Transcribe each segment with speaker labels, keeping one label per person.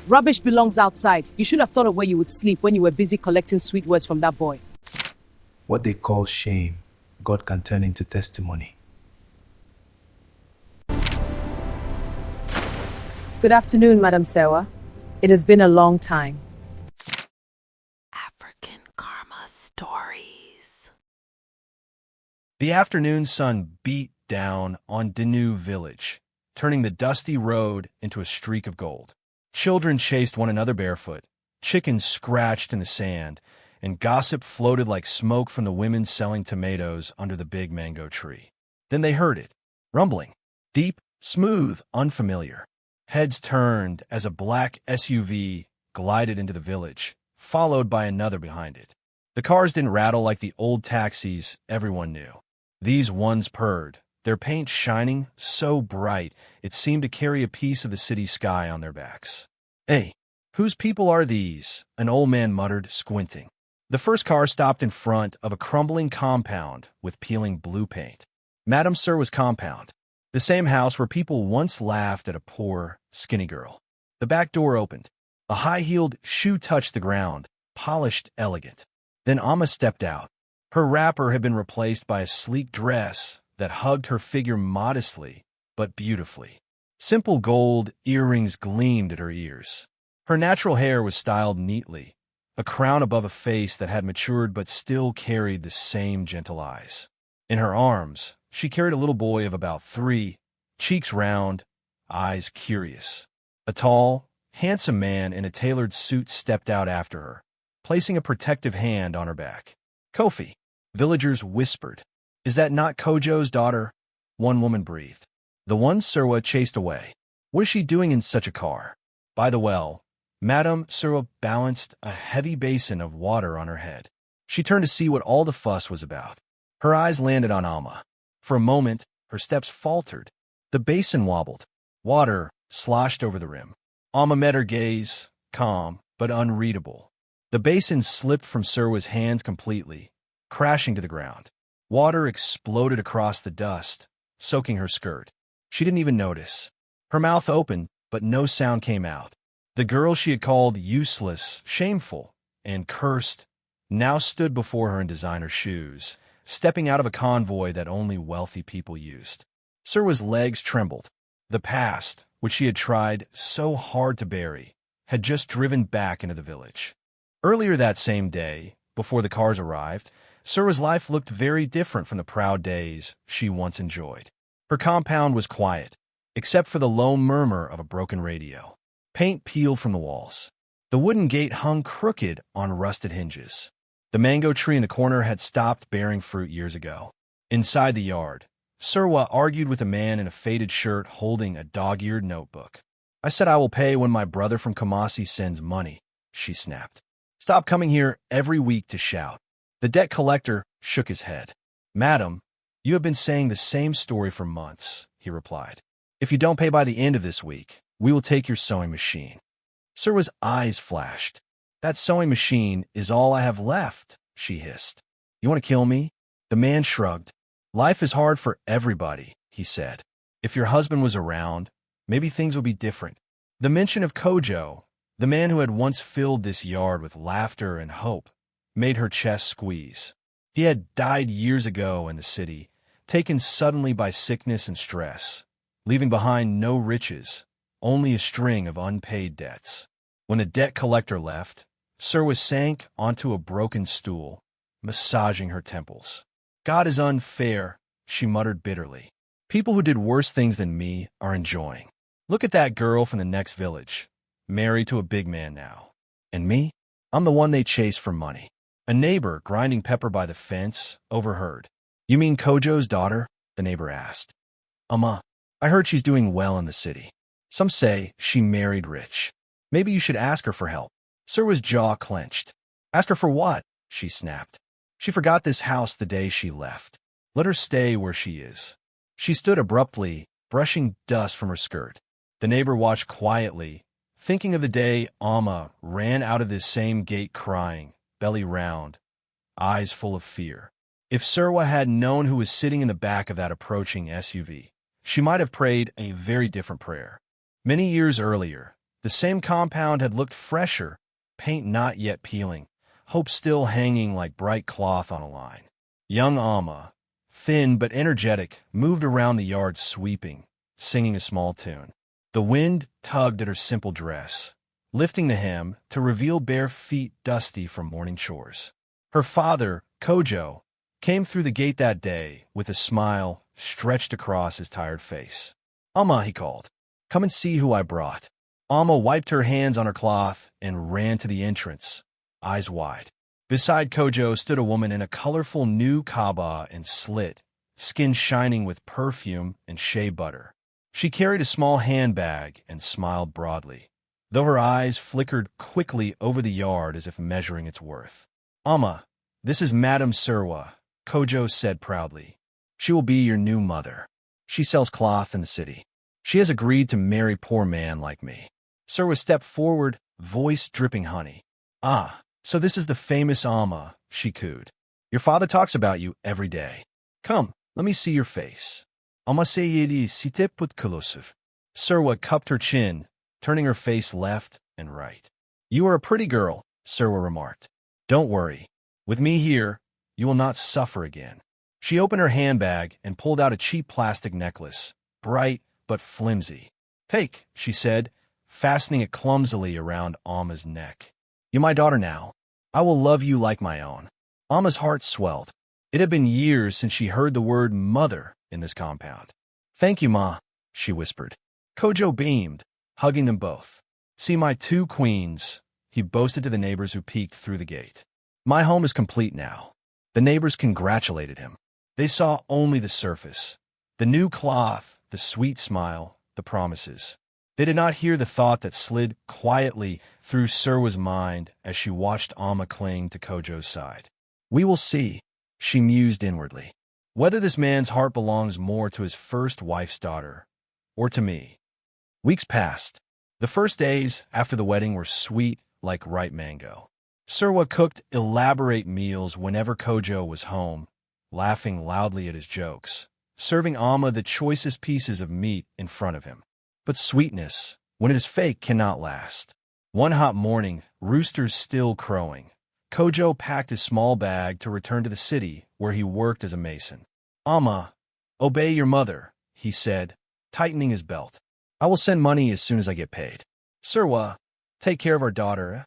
Speaker 1: Rubbish belongs outside. You should have thought of where you would sleep when you were busy collecting sweet words from that boy.
Speaker 2: What they call shame, God can turn into testimony.
Speaker 1: Good afternoon, Madam Serwaa. It has been a long time.
Speaker 3: African Karma Stories.
Speaker 4: The afternoon sun beat down on Denu village, turning the dusty road into a streak of gold. Children chased one another barefoot, chickens scratched in the sand, and gossip floated like smoke from the women selling tomatoes under the big mango tree. Then they heard it, rumbling, deep, smooth, unfamiliar. Heads turned as a black SUV glided into the village, followed by another behind it. The cars didn't rattle like the old taxis everyone knew. These ones purred, their paint shining so bright it seemed to carry a piece of the city sky on their backs. "Hey, whose people are these?" an old man muttered, squinting. The first car stopped in front of a crumbling compound with peeling blue paint. Madam Serwaa's compound, the same house where people once laughed at a poor, skinny girl. The back door opened. A high-heeled shoe touched the ground, polished, elegant. Then Amma stepped out. Her wrapper had been replaced by a sleek dress that hugged her figure modestly, but beautifully. Simple gold earrings gleamed at her ears. Her natural hair was styled neatly, a crown above a face that had matured but still carried the same gentle eyes. In her arms, she carried a little boy of about 3, cheeks round, eyes curious. A tall, handsome man in a tailored suit stepped out after her, placing a protective hand on her back. "Kofi," villagers whispered. "Is that not Kojo's daughter?" One woman breathed. The one Serwaa chased away. "What is she doing in such a car?" By the well, Madam Serwaa balanced a heavy basin of water on her head. She turned to see what all the fuss was about. Her eyes landed on Amma. For a moment, her steps faltered. The basin wobbled. Water sloshed over the rim. Amma met her gaze, calm but unreadable. The basin slipped from Serwaa's hands completely, crashing to the ground. Water exploded across the dust, soaking her skirt. She didn't even notice. Her mouth opened, but no sound came out. The girl she had called useless, shameful, and cursed now stood before her in designer shoes, stepping out of a convoy that only wealthy people used. Serwaa's legs trembled. The past, which she had tried so hard to bury, had just driven back into the village. Earlier that same day, before the cars arrived, Serwaa's life looked very different from the proud days she once enjoyed. Her compound was quiet, except for the low murmur of a broken radio. Paint peeled from the walls. The wooden gate hung crooked on rusted hinges. The mango tree in the corner had stopped bearing fruit years ago. Inside the yard, Serwaa argued with a man in a faded shirt holding a dog-eared notebook. "I said I will pay when my brother from Kumasi sends money," she snapped. "Stop coming here every week to shout." The debt collector shook his head. "Madam, you have been saying the same story for months," he replied. "If you don't pay by the end of this week, we will take your sewing machine." Serwaa's eyes flashed. "That sewing machine is all I have left," she hissed. "You want to kill me?" The man shrugged. "Life is hard for everybody," he said. "If your husband was around, maybe things would be different." The mention of Kojo, the man who had once filled this yard with laughter and hope, made her chest squeeze. He had died years ago in the city, taken suddenly by sickness and stress, leaving behind no riches, only a string of unpaid debts. When the debt collector left, Serwaa sank onto a broken stool, massaging her temples. "God is unfair," she muttered bitterly. "People who did worse things than me are enjoying. Look at that girl from the next village, married to a big man now. And me? I'm the one they chase for money." A neighbor, grinding pepper by the fence, overheard. "You mean Kojo's daughter?" the neighbor asked. I heard she's doing well in the city. Some say she married rich. Maybe you should ask her for help." Serwaa's jaw clenched. "Ask her for what?" she snapped. "She forgot this house the day she left. Let her stay where she is." She stood abruptly, brushing dust from her skirt. The neighbor watched quietly, thinking of the day Amma ran out of this same gate crying, belly round, eyes full of fear. If Serwaa had known who was sitting in the back of that approaching SUV, she might have prayed a very different prayer. Many years earlier, The same compound had looked fresher, paint not yet peeling, hope still hanging like bright cloth on a line. Young Alma, thin but energetic, moved around the yard sweeping, singing a small tune. The wind tugged at her simple dress, lifting the hem to reveal bare feet dusty from morning chores. Her father, Kojo, came through the gate that day with a smile stretched across his tired face. "Alma," he called, "come and see who I brought." Alma wiped her hands on her cloth and ran to the entrance, eyes wide. Beside Kojo stood a woman in a colorful new kaba and slit, skin shining with perfume and shea butter. She carried a small handbag and smiled broadly, though her eyes flickered quickly over the yard as if measuring its worth. "Alma, this is Madam Serwaa," Kojo said proudly. "She will be your new mother. She sells cloth in the city. She has agreed to marry poor man like me." Serwaa stepped forward, voice dripping honey. "Ah, so this is the famous Alma," she cooed. "Your father talks about you every day. Come, let me see your face." "Alma seyedi site put kolosuf." Serwaa cupped her chin, turning her face left and right. "You are a pretty girl," Serwaa remarked. "Don't worry. With me here, you will not suffer again." She opened her handbag and pulled out a cheap plastic necklace, bright but flimsy. "Take," she said, fastening it clumsily around Alma's neck. "You're my daughter now. I will love you like my own." Alma's heart swelled. It had been years since she heard the word mother in this compound. "Thank you, Ma," she whispered. Kojo beamed, hugging them both. "See my two queens," he boasted to the neighbors who peeked through the gate. "My home is complete now." The neighbors congratulated him. They saw only the surface, the new cloth, the sweet smile, the promises. They did not hear the thought that slid quietly through Serwaa's mind as she watched Alma cling to Kojo's side. "We will see," she mused inwardly, "whether this man's heart belongs more to his first wife's daughter or to me." Weeks passed. The first days after the wedding were sweet like ripe mango. Serwaa cooked elaborate meals whenever Kojo was home, laughing loudly at his jokes, serving Alma the choicest pieces of meat in front of him. But sweetness, when it is fake, cannot last. One hot morning, roosters still crowing, Kojo packed his small bag to return to the city where he worked as a mason. "Alma, obey your mother," he said, tightening his belt. "I will send money as soon as I get paid." "Serwaa, take care of our daughter."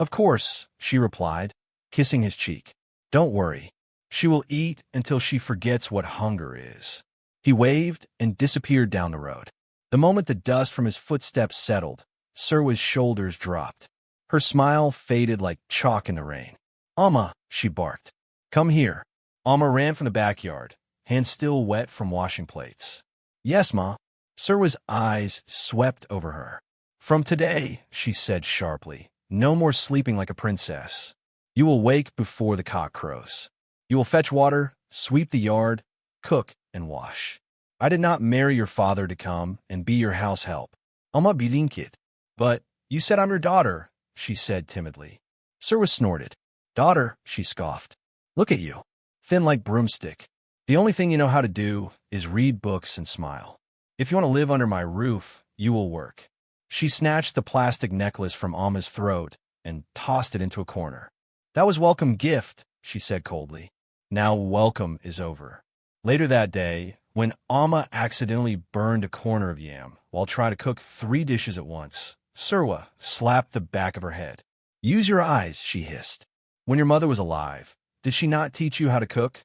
Speaker 4: "Of course," she replied, kissing his cheek. "Don't worry. She will eat until she forgets what hunger is." He waved and disappeared down the road. The moment the dust from his footsteps settled, Serwaa's shoulders dropped. Her smile faded like chalk in the rain. "Alma," she barked. "Come here." Alma ran from the backyard, hands still wet from washing plates. "Yes, Ma." Serwaa's eyes swept over her. "From today," she said sharply, "no more sleeping like a princess. You will wake before the cock crows. You will fetch water, sweep the yard, cook, and wash. I did not marry your father to come and be your house help. Alma bilinkit." "But you said I'm your daughter," she said timidly. Serwaa snorted. "Daughter," she scoffed. "Look at you, thin like broomstick. The only thing you know how to do is read books and smile. If you want to live under my roof, you will work." She snatched the plastic necklace from Alma's throat and tossed it into a corner. "That was welcome gift," she said coldly. "Now welcome is over." Later that day, when Alma accidentally burned a corner of yam while trying to cook 3 dishes at once, Serwaa slapped the back of her head. "Use your eyes," she hissed. "When your mother was alive, did she not teach you how to cook?"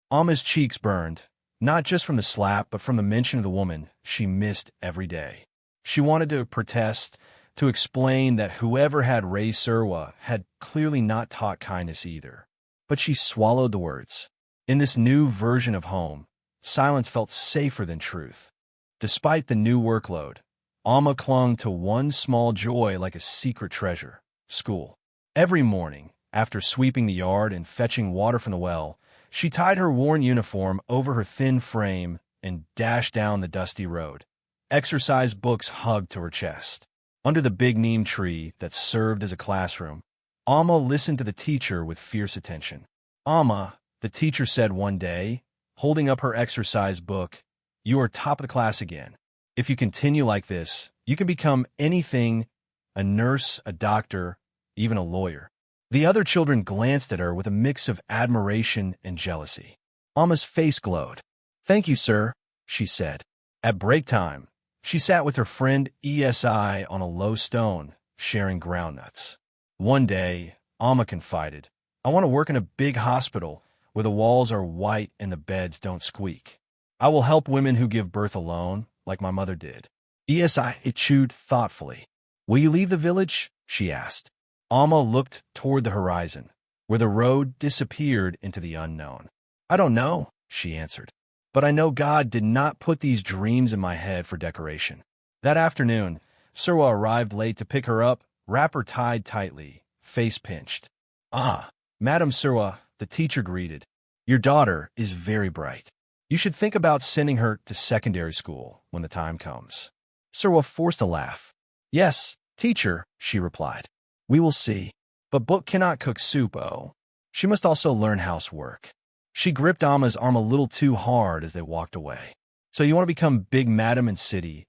Speaker 4: Alma's cheeks burned, not just from the slap, but from the mention of the woman she missed every day. She wanted to protest, to explain that whoever had raised Serwaa had clearly not taught kindness either. But she swallowed the words. In this new version of home, silence felt safer than truth. Despite the new workload, Alma clung to one small joy like a secret treasure: school. Every morning, after sweeping the yard and fetching water from the well, she tied her worn uniform over her thin frame and dashed down the dusty road, exercise books hugged to her chest. Under the big neem tree that served as a classroom, Alma listened to the teacher with fierce attention. "Alma," the teacher said one day, holding up her exercise book, "you are top of the class again. If you continue like this, you can become anything a nurse, a doctor, even a lawyer. The other children glanced at her with a mix of admiration and jealousy. Alma's face glowed. "Thank you, sir," she said. At break time, she sat with her friend ESI on a low stone, sharing groundnuts. One day, Alma confided, "I want to work in a big hospital where the walls are white and the beds don't squeak. I will help women who give birth alone, like my mother did." ESI chewed thoughtfully. "Will you leave the village?" she asked. Alma looked toward the horizon, where the road disappeared into the unknown. "I don't know," she answered. "But I know God did not put these dreams in my head for decoration." That afternoon, Serwaa arrived late to pick her up, wrapper tied tightly, face pinched. "Ah, Madam Serwaa," the teacher greeted. "Your daughter is very bright. You should think about sending her to secondary school when the time comes." Serwaa forced a laugh. "Yes, teacher," she replied. "We will see. But Book cannot cook soup, oh. She must also learn housework." She gripped Alma's arm a little too hard as they walked away. "So you want to become Big Madam in city,"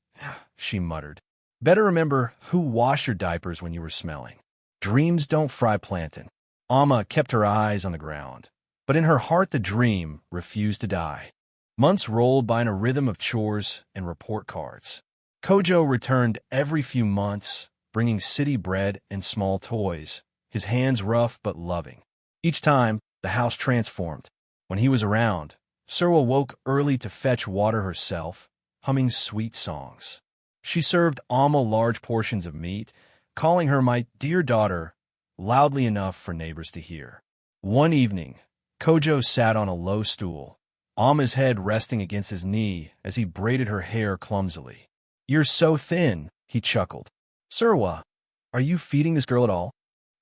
Speaker 4: she muttered. "Better remember who washed your diapers when you were smelling. Dreams don't fry plantain." Alma kept her eyes on the ground, but in her heart the dream refused to die. Months rolled by in a rhythm of chores and report cards. Kojo returned every few months, bringing city bread and small toys, his hands rough but loving. Each time, the house transformed. When he was around, Serwaa woke early to fetch water herself, humming sweet songs. She served Alma large portions of meat, calling her my dear daughter, loudly enough for neighbors to hear. One evening, Kojo sat on a low stool, Alma's head resting against his knee as he braided her hair clumsily. "You're so thin," he chuckled. "Serwaa, are you feeding this girl at all?"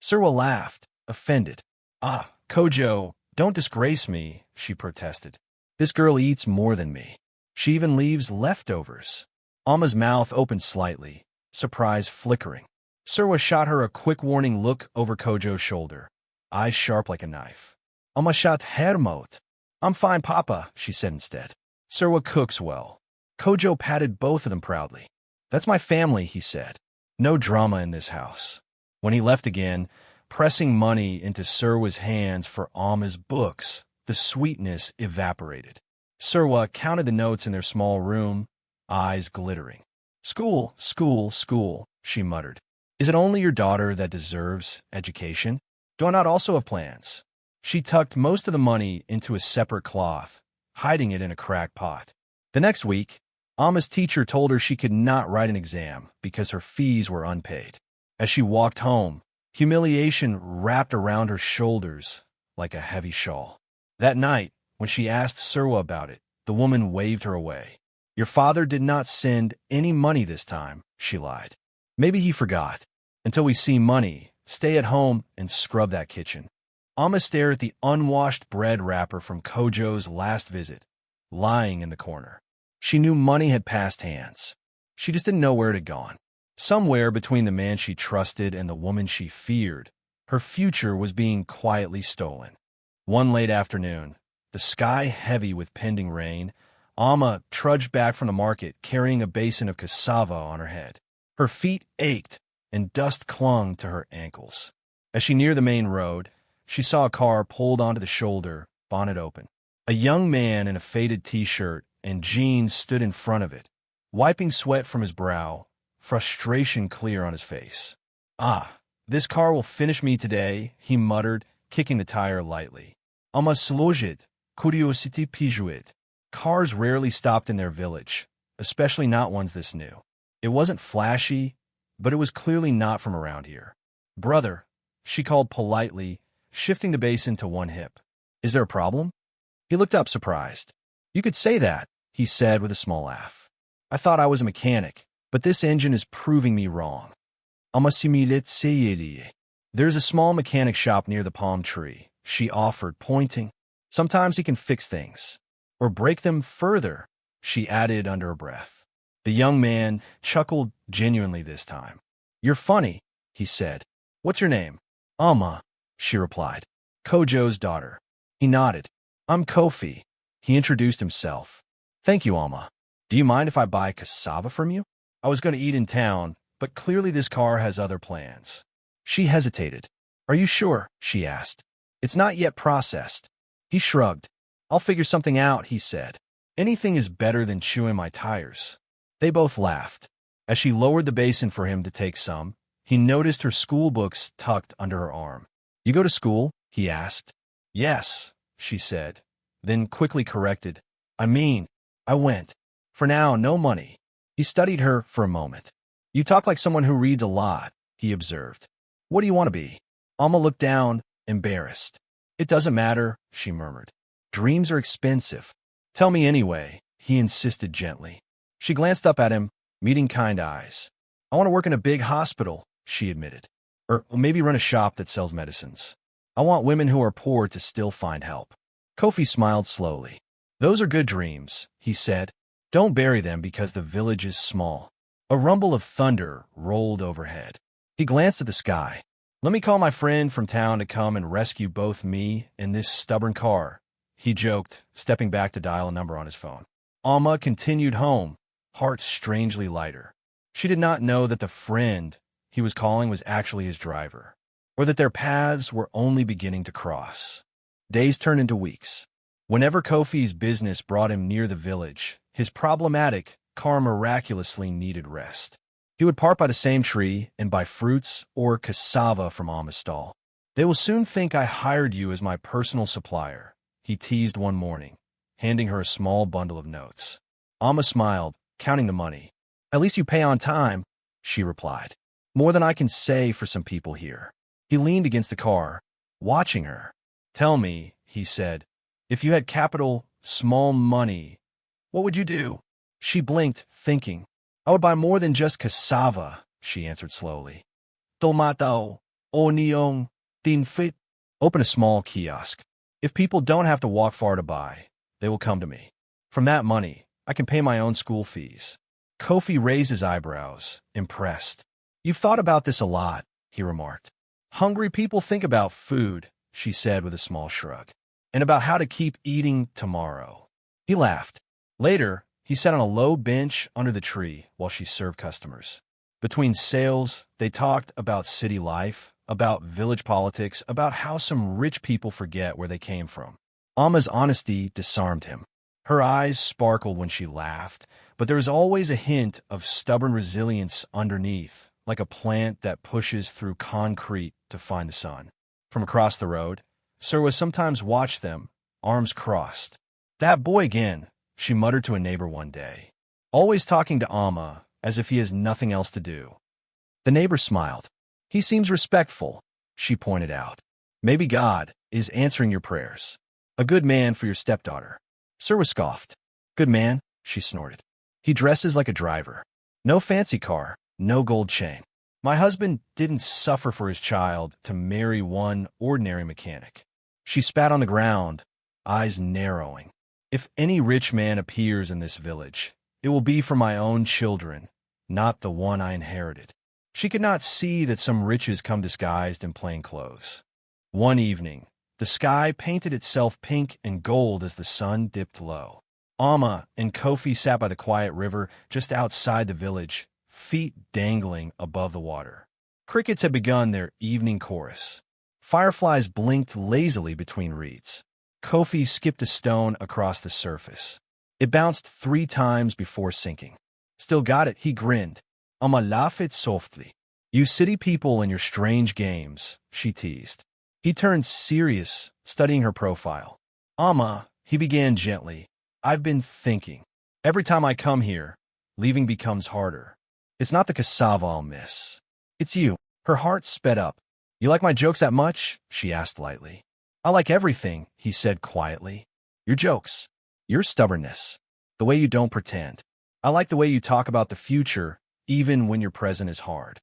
Speaker 4: Serwaa laughed, offended. "Ah, Kojo, don't disgrace me," she protested. "This girl eats more than me. She even leaves leftovers." Alma's mouth opened slightly, surprise flickering. Serwaa shot her a quick warning look over Kojo's shoulder, eyes sharp like a knife. "Alma shot hermot." "I'm fine, Papa," she said instead. "Serwaa cooks well." Kojo patted both of them proudly. "That's my family," he said. "No drama in this house." When he left again, pressing money into Serwaa's hands for Alma's books, the sweetness evaporated. Serwaa counted the notes in their small room, eyes glittering. "School, school, school," she muttered. "Is it only your daughter that deserves education? Do I not also have plans?" She tucked most of the money into a separate cloth, hiding it in a cracked pot. The next week, Alma's teacher told her she could not write an exam because her fees were unpaid. As she walked home, humiliation wrapped around her shoulders like a heavy shawl. That night, when she asked Serwaa about it, the woman waved her away. "Your father did not send any money this time," she lied. "Maybe he forgot. Until we see money, stay at home and scrub that kitchen." Alma stared at the unwashed bread wrapper from Kojo's last visit, lying in the corner. She knew money had passed hands. She just didn't know where it had gone. Somewhere between the man she trusted and the woman she feared, her future was being quietly stolen. One late afternoon, the sky heavy with pending rain, Alma trudged back from the market carrying a basin of cassava on her head. Her feet ached and dust clung to her ankles. As she neared the main road, she saw a car pulled onto the shoulder, bonnet open. A young man in a faded t-shirt and jeans stood in front of it, wiping sweat from his brow, frustration clear on his face. "Ah, this car will finish me today," he muttered, kicking the tire lightly. "Alma slojit, curiosity pijuit." Cars rarely stopped in their village, especially not ones this new. It wasn't flashy, but it was clearly not from around here. "Brother," she called politely, shifting the basin to one hip. "Is there a problem?" He looked up surprised. "You could say that," he said with a small laugh. "I thought I was a mechanic, but this engine is proving me wrong." "There's a small mechanic shop near the palm tree," she offered, pointing. "Sometimes he can fix things. Or break them further," she added under her breath. The young man chuckled genuinely this time. "You're funny," he said. "What's your name?" "Alma," she replied. "Kojo's daughter." He nodded. "I'm Kofi." He introduced himself. "Thank you, Alma. Do you mind if I buy cassava from you? I was going to eat in town, but clearly this car has other plans. She hesitated. Are you sure? She asked. It's not yet processed. He shrugged. I'll figure something out, he said. Anything is better than chewing my tires. They both laughed. As she lowered the basin for him to take some, he noticed her school books tucked under her arm. You go to school? He asked. Yes, she said, then quickly corrected. I went. For now, no money. He studied her for a moment. You talk like someone who reads a lot, he observed. What do you want to be? Alma looked down, embarrassed. It doesn't matter, she murmured. Dreams are expensive. Tell me anyway, he insisted gently. She glanced up at him, meeting kind eyes. I want to work in a big hospital, she admitted. Or maybe run a shop that sells medicines. I want women who are poor to still find help. Kofi smiled slowly. Those are good dreams, he said. Don't bury them because the village is small. A rumble of thunder rolled overhead. He glanced at the sky. Let me call my friend from town to come and rescue both me and this stubborn car, he joked, stepping back to dial a number on his phone. Alma continued home, heart strangely lighter. She did not know that the friend he was calling was actually his driver, or that their paths were only beginning to cross. Days turned into weeks. Whenever Kofi's business brought him near the village, his problematic car miraculously needed rest. He would park by the same tree and buy fruits or cassava from Alma's stall. They will soon think I hired you as my personal supplier, he teased one morning, handing her a small bundle of notes. Alma smiled, counting the money. At least you pay on time, she replied. More than I can say for some people here. He leaned against the car, watching her. Tell me, he said, if you had capital, small money, what would you do? She blinked, thinking. I would buy more than just cassava, she answered slowly. Tomato, onion, tinfit. Open a small kiosk. If people don't have to walk far to buy, they will come to me. From that money, I can pay my own school fees. Kofi raised his eyebrows, impressed. You've thought about this a lot, he remarked. Hungry people think about food, she said with a small shrug, and about how to keep eating tomorrow. He laughed. Later, he sat on a low bench under the tree while she served customers. Between sales, they talked about city life, about village politics, about how some rich people forget where they came from. Alma's honesty disarmed him. Her eyes sparkled when she laughed, but there was always a hint of stubborn resilience underneath, like a plant that pushes through concrete to find the sun. From across the road, Serwaa sometimes watched them, arms crossed. That boy again, she muttered to a neighbor one day. Always talking to Alma, as if he has nothing else to do. The neighbor smiled. He seems respectful, she pointed out. Maybe God is answering your prayers. A good man for your stepdaughter. Serwaa scoffed. Good man, she snorted. He dresses like a driver. No fancy car, no gold chain. My husband didn't suffer for his child to marry one ordinary mechanic. She spat on the ground, eyes narrowing. If any rich man appears in this village, it will be for my own children, not the one I inherited. She could not see that some riches come disguised in plain clothes. One evening, the sky painted itself pink and gold as the sun dipped low. Alma and Kofi sat by the quiet river just outside the village, feet dangling above the water. Crickets had begun their evening chorus. Fireflies blinked lazily between reeds. Kofi skipped a stone across the surface. It bounced 3 times before sinking. Still got it, he grinned. Alma laughed softly. You city people and your strange games, she teased. He turned serious, studying her profile. Alma, he began gently, I've been thinking. Every time I come here, leaving becomes harder. It's not the cassava I'll miss. It's you. Her heart sped up. You like my jokes that much? She asked lightly. I like everything, he said quietly. Your jokes. Your stubbornness. The way you don't pretend. I like the way you talk about the future, even when your present is hard.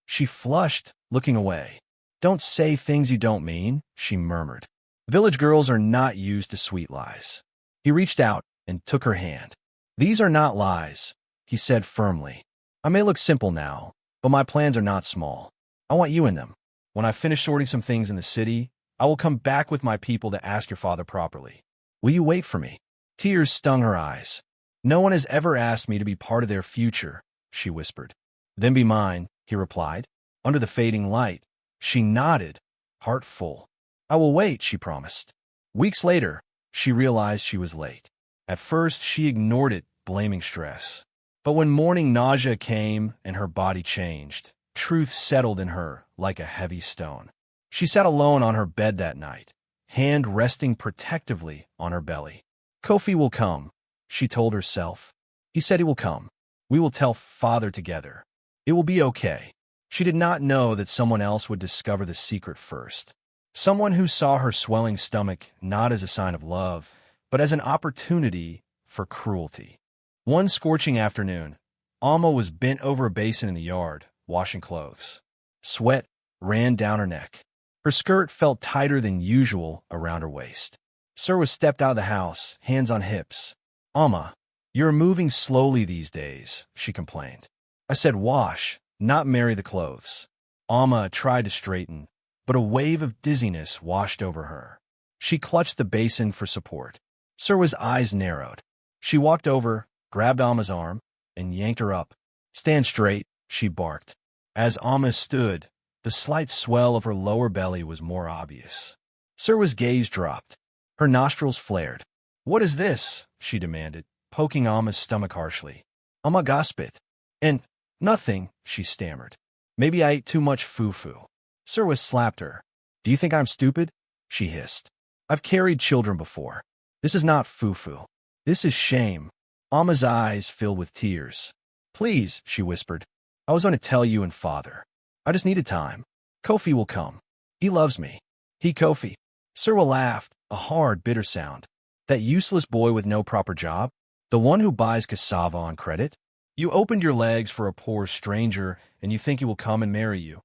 Speaker 4: She flushed, looking away. Don't say things you don't mean, she murmured. Village girls are not used to sweet lies. He reached out and took her hand. These are not lies, he said firmly. I may look simple now, but my plans are not small. I want you in them. When I finish sorting some things in the city, I will come back with my people to ask your father properly. Will you wait for me? Tears stung her eyes. No one has ever asked me to be part of their future, she whispered. Then be mine, he replied. Under the fading light, she nodded, heart full. I will wait, she promised. Weeks later, she realized she was late. At first, she ignored it, blaming stress. But when morning nausea came and her body changed, truth settled in her like a heavy stone. She sat alone on her bed that night, hand resting protectively on her belly. Kofi will come, she told herself. He said he will come. We will tell Father together. It will be okay. She did not know that someone else would discover the secret first. Someone who saw her swelling stomach not as a sign of love, but as an opportunity for cruelty. One scorching afternoon, Alma was bent over a basin in the yard, washing clothes. Sweat ran down her neck. Her skirt felt tighter than usual around her waist. Serwaa stepped out of the house, hands on hips. Alma, you're moving slowly these days, she complained. I said wash, not marry the clothes. Alma tried to straighten, but a wave of dizziness washed over her. She clutched the basin for support. Serwaa's eyes narrowed. She walked over, grabbed Alma's arm, and yanked her up. Stand straight, she barked. As Alma stood, the slight swell of her lower belly was more obvious. Serwaa's gaze dropped. Her nostrils flared. What is this? She demanded, poking Alma's stomach harshly. Alma gasped. And nothing, she stammered. Maybe I ate too much fufu. Serwaa slapped her. Do you think I'm stupid? She hissed. I've carried children before. This is not fufu. This is shame. Alma's eyes filled with tears. Please, she whispered. I was going to tell you and Father. I just needed time. Kofi will come. He loves me. Kofi. Serwaa laughed, a hard, bitter sound. That useless boy with no proper job? The one who buys cassava on credit? You opened your legs for a poor stranger, and you think he will come and marry you.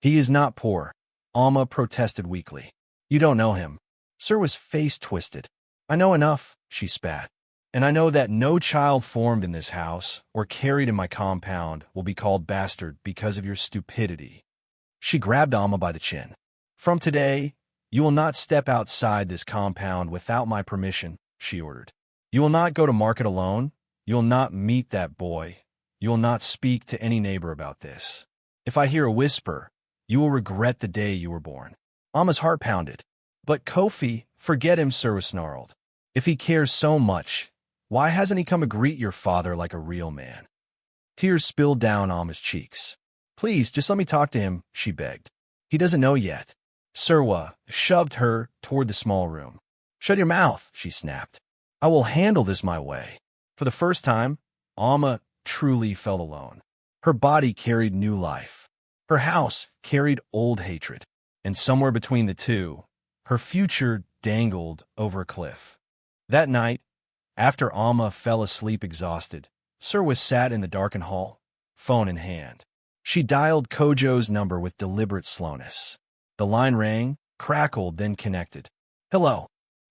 Speaker 4: He is not poor, Alma protested weakly. You don't know him. Serwaa's face twisted. I know enough, she spat. And I know that no child formed in this house or carried in my compound will be called bastard because of your stupidity. She grabbed Alma by the chin. From today, you will not step outside this compound without my permission, she ordered. You will not go to market alone. You will not meet that boy. You will not speak to any neighbor about this. If I hear a whisper, you will regret the day you were born. Alma's heart pounded. But Kofi, forget him, Serwaa snarled. If he cares so much, why hasn't he come to greet your father like a real man? Tears spilled down Alma's cheeks. Please, just let me talk to him, she begged. He doesn't know yet. Serwaa shoved her toward the small room. Shut your mouth, she snapped. I will handle this my way. For the first time, Alma truly felt alone. Her body carried new life. Her house carried old hatred. And somewhere between the two, her future dangled over a cliff. That night, after Alma fell asleep exhausted, Serwaa sat in the darkened hall, phone in hand. She dialed Kojo's number with deliberate slowness. The line rang, crackled, then connected. Hello.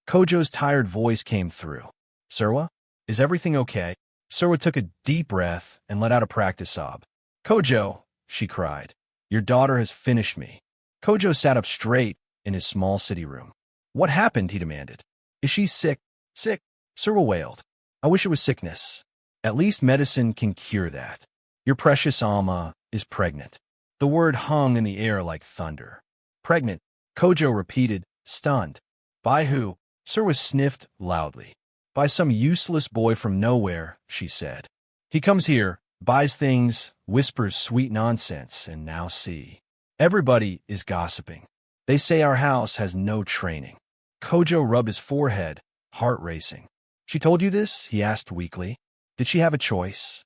Speaker 4: Kojo's tired voice came through. Serwaa? Is everything okay? Serwaa took a deep breath and let out a practice sob. Kojo, she cried. Your daughter has finished me. Kojo sat up straight in his small city room. What happened? He demanded. Is she sick? Sick? Serwaa wailed. I wish it was sickness. At least medicine can cure that. Your precious Alma is pregnant. The word hung in the air like thunder. Pregnant, Kojo repeated, stunned. By who? Serwaa sniffed loudly. By some useless boy from nowhere, she said. He comes here, buys things, whispers sweet nonsense, and now see. Everybody is gossiping. They say our house has no training. Kojo rubbed his forehead, heart racing. She told you this? He asked weakly. Did she have a choice?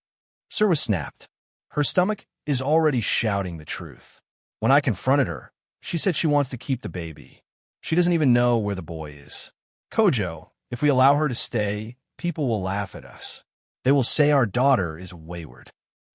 Speaker 4: Serwaa snapped. Her stomach is already shouting the truth. When I confronted her, she said she wants to keep the baby. She doesn't even know where the boy is. Kojo, if we allow her to stay, people will laugh at us. They will say our daughter is wayward.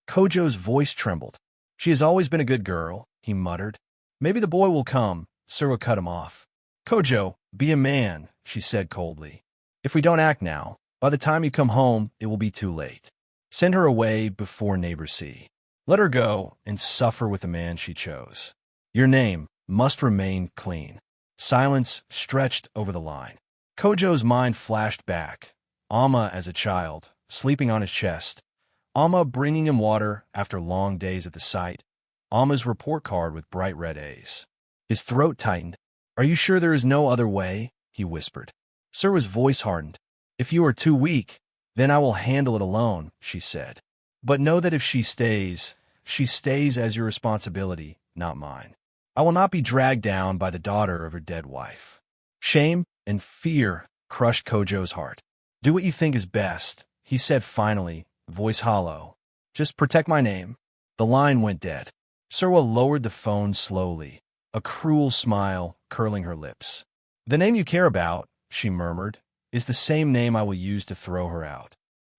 Speaker 4: Kojo's voice trembled. She has always been a good girl, he muttered. Maybe the boy will come. Serwaa cut him off. Kojo, be a man, she said coldly. If we don't act now, by the time you come home, it will be too late. Send her away before neighbors see. Let her go and suffer with the man she chose. Your name must remain clean. Silence stretched over the line. Kojo's mind flashed back. Alma as a child, sleeping on his chest. Amma bringing him water after long days at the site. Amma's report card with bright red A's. His throat tightened. "Are you sure there is no other way?" he whispered. Serwaa's voice hardened. "If you are too weak, then I will handle it alone," she said. "But know that if she stays as your responsibility, not mine. I will not be dragged down by the daughter of her dead wife." Shame and fear crushed Kojo's heart. "Do what you think is best," he said finally, voice hollow. "Just protect my name." The line went dead. Serwaa lowered the phone slowly, a cruel smile curling her lips. "The name you care about," she murmured, "is the same name I will use to throw her out."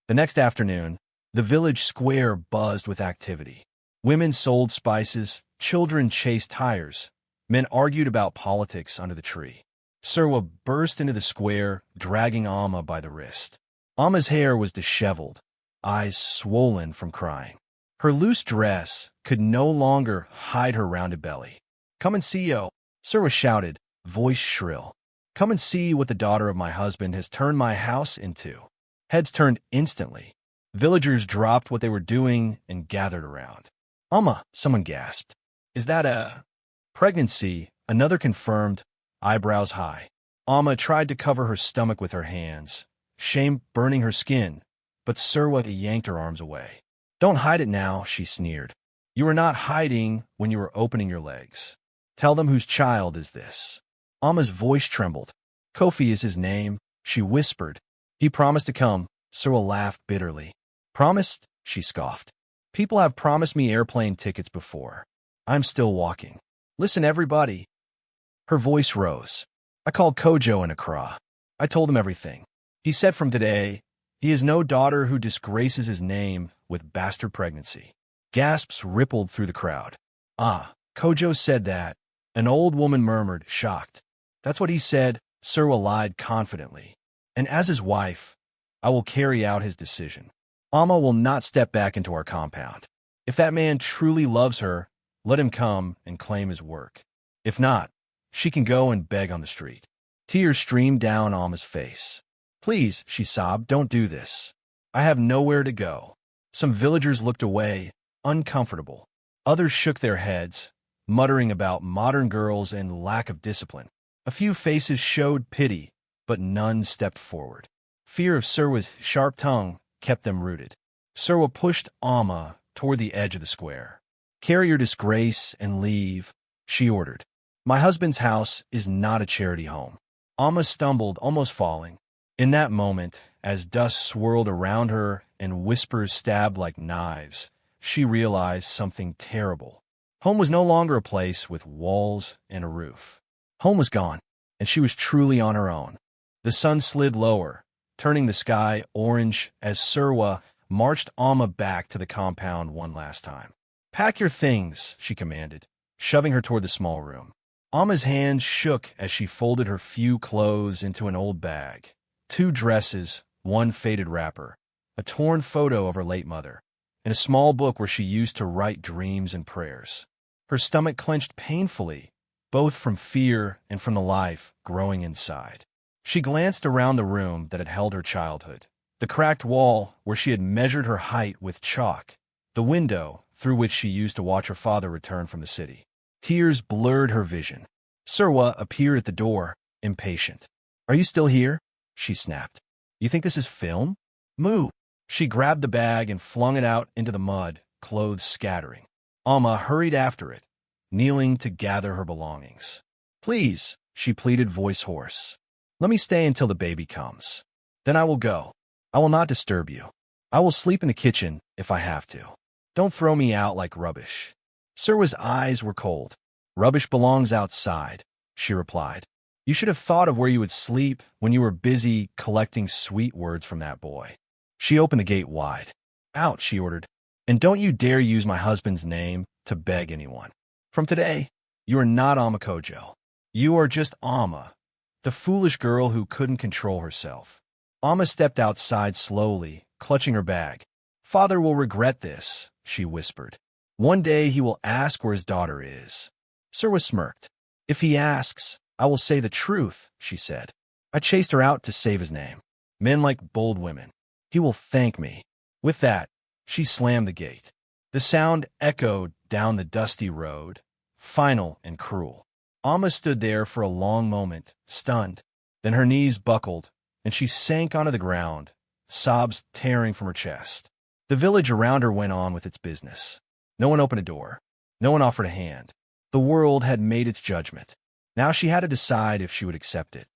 Speaker 4: The next afternoon, the village square buzzed with activity. Women sold spices, children chased tires, men argued about politics under the tree. Serwaa burst into the square, dragging Amma by the wrist. Amma's hair was disheveled, eyes swollen from crying. Her loose dress could no longer hide her rounded belly. "Come and see, yo," Serwaa shouted, voice shrill. "Come and see what the daughter of my husband has turned my house into." Heads turned instantly. Villagers dropped what they were doing and gathered around. "Amma," someone gasped. "Is that a pregnancy?" Another confirmed, eyebrows high. Amma tried to cover her stomach with her hands, shame burning her skin, but Serwaa yanked her arms away. "Don't hide it now," she sneered. "You were not hiding when you were opening your legs. Tell them whose child is this." Amma's voice trembled. "Kofi is his name," she whispered. "He promised to come." Serwaa laughed bitterly. "Promised?" she scoffed. "People have promised me airplane tickets before. I'm still walking. Listen, everybody." Her voice rose. "I called Kojo in Accra. I told him everything. He said from today, he has no daughter who disgraces his name with bastard pregnancy." Gasps rippled through the crowd. "Ah, Kojo said that," an old woman murmured, shocked. "That's what he said," Serwaa lied confidently. "And as his wife, I will carry out his decision. Amma will not step back into our compound. If that man truly loves her, let him come and claim his work. If not, she can go and beg on the street." Tears streamed down Amma's face. "Please," she sobbed, "don't do this. I have nowhere to go." Some villagers looked away, uncomfortable. Others shook their heads, muttering about modern girls and lack of discipline. A few faces showed pity, but none stepped forward. Fear of Serwaa's sharp tongue kept them rooted. Serwaa pushed Amma toward the edge of the square. "Carry your disgrace and leave," she ordered. "My husband's house is not a charity home." Amma stumbled, almost falling. In that moment, as dust swirled around her and whispers stabbed like knives, she realized something terrible. Home was no longer a place with walls and a roof. Home was gone, and she was truly on her own. The sun slid lower, turning the sky orange as Serwaa marched Amma back to the compound one last time. "Pack your things," she commanded, shoving her toward the small room. Amma's hands shook as she folded her few clothes into an old bag. 2 dresses, 1 faded wrapper, a torn photo of her late mother, and a small book where she used to write dreams and prayers. Her stomach clenched painfully, both from fear and from the life growing inside. She glanced around the room that had held her childhood, the cracked wall where she had measured her height with chalk, the window through which she used to watch her father return from the city. Tears blurred her vision. Serwaa appeared at the door, impatient. "Are you still here?" she snapped. "You think this is film? Move!" She grabbed the bag and flung it out into the mud, clothes scattering. Amma hurried after it, kneeling to gather her belongings. "Please," she pleaded, voice hoarse. "Let me stay until the baby comes. Then I will go. I will not disturb you. I will sleep in the kitchen if I have to. Don't throw me out like rubbish." Serwaa's eyes were cold. "Rubbish belongs outside," she replied. "You should have thought of where you would sleep when you were busy collecting sweet words from that boy." She opened the gate wide. "Out," she ordered. "And don't you dare use my husband's name to beg anyone. From today, you are not Amma Kojo. You are just Amma, the foolish girl who couldn't control herself." Amma stepped outside slowly, clutching her bag. "Father will regret this," she whispered. "One day he will ask where his daughter is." Serwaa smirked. "If he asks, I will say the truth," she said. "I chased her out to save his name. Men like bold women. He will thank me." With that, She slammed the gate. The sound echoed down the dusty road, final and cruel. Alma stood there for a long moment, stunned. Then her knees buckled, and she sank onto the ground, sobs tearing from her chest. The village around her went on with its business. No one opened a door. No one offered a hand. The world had made its judgment. Now she had to decide if she would accept it.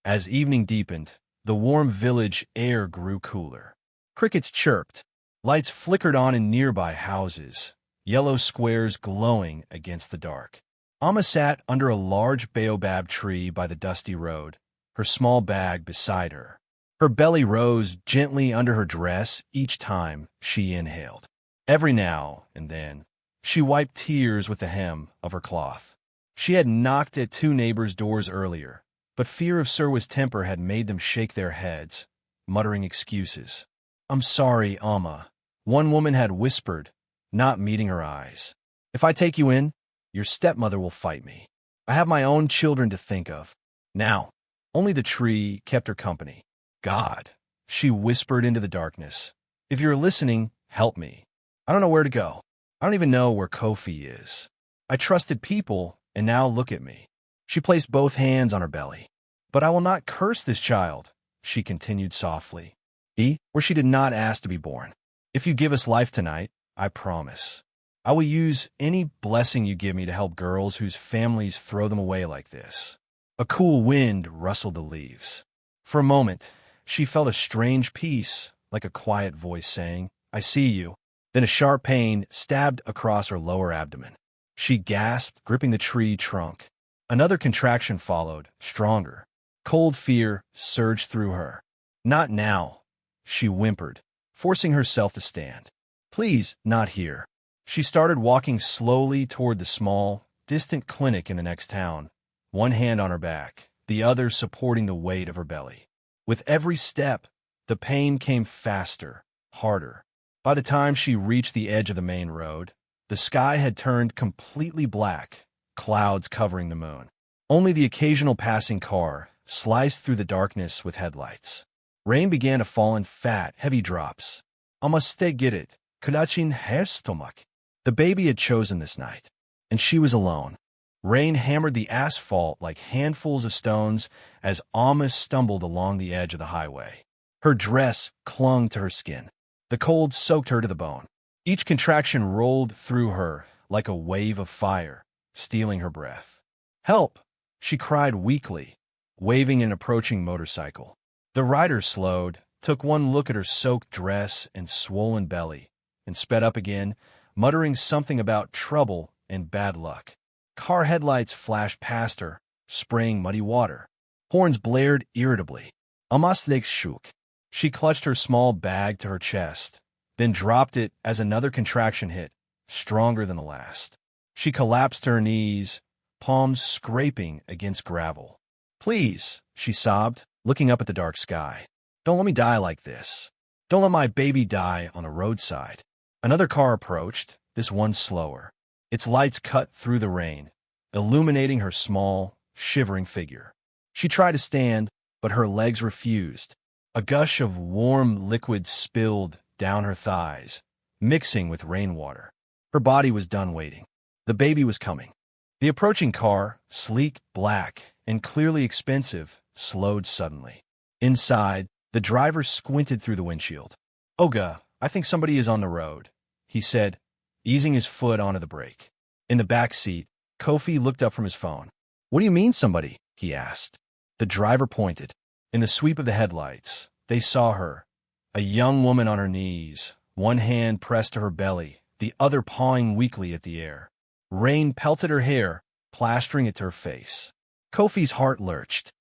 Speaker 4: As evening deepened, the warm village air grew cooler. Crickets chirped. Lights flickered on in nearby houses, yellow squares glowing against the dark. Amma sat under a large baobab tree by the dusty road, her small bag beside her. Her belly rose gently under her dress each time she inhaled. Every now and then, she wiped tears with the hem of her cloth. She had knocked at 2 neighbors' doors earlier, but fear of Serwaa's temper had made them shake their heads, muttering excuses. "I'm sorry, Amma," one woman had whispered, not meeting her eyes. "If I take you in, your stepmother will fight me. I have my own children to think of." Now, only the tree kept her company. "God," she whispered into the darkness, "if you're listening, help me. I don't know where to go. I don't even know where Kofi is. I trusted people, and now look at me." She placed both hands on her belly. "But I will not curse this child," she continued softly. "Where she did not ask to be born. If you give us life tonight, I promise, I will use any blessing you give me to help girls whose families throw them away like this." A cool wind rustled the leaves. For a moment, she felt a strange peace, like a quiet voice saying, "I see you." Then a sharp pain stabbed across her lower abdomen. She gasped, gripping the tree trunk. Another contraction followed, stronger. Cold fear surged through her. "Not now," she whimpered, forcing herself to stand. "Please, not here." She started walking slowly toward the small, distant clinic in the next town, one hand on her back, the other supporting the weight of her belly. With every step, the pain came faster, harder. By the time she reached the edge of the main road, the sky had turned completely black, clouds covering the moon. Only the occasional passing car sliced through the darkness with headlights. Rain began to fall in fat, heavy drops. "Amaste get it, kulachin her stomach." The baby had chosen this night, and she was alone. Rain hammered the asphalt like handfuls of stones as Alma stumbled along the edge of the highway. Her dress clung to her skin. The cold soaked her to the bone. Each contraction rolled through her like a wave of fire, stealing her breath. "Help!" she cried weakly, waving an approaching motorcycle. The rider slowed, took one look at her soaked dress and swollen belly, and sped up again, muttering something about trouble and bad luck. Car headlights flashed past her, spraying muddy water. Horns blared irritably. Almost legs shook. She clutched her small bag to her chest, then dropped it as another contraction hit, stronger than the last. She collapsed to her knees, palms scraping against gravel. "Please," she sobbed, looking up at the dark sky. "Don't let me die like this. Don't let my baby die on the roadside." Another car approached, this one slower. Its lights cut through the rain, illuminating her small, shivering figure. She tried to stand, but her legs refused. A gush of warm liquid spilled down her thighs, mixing with rainwater. Her body was done waiting. The baby was coming. The approaching car, sleek, black, and clearly expensive, slowed suddenly. Inside, the driver squinted through the windshield. "Oga, I think somebody is on the road," he said, easing his foot onto the brake. In the back seat, Kofi looked up from his phone. "What do you mean somebody?" he asked. The driver pointed. In the sweep of the headlights, they saw her, a young woman on her knees, one hand pressed to her belly, the other pawing weakly at the air. Rain pelted her hair, plastering it to her face. Kofi's heart lurched.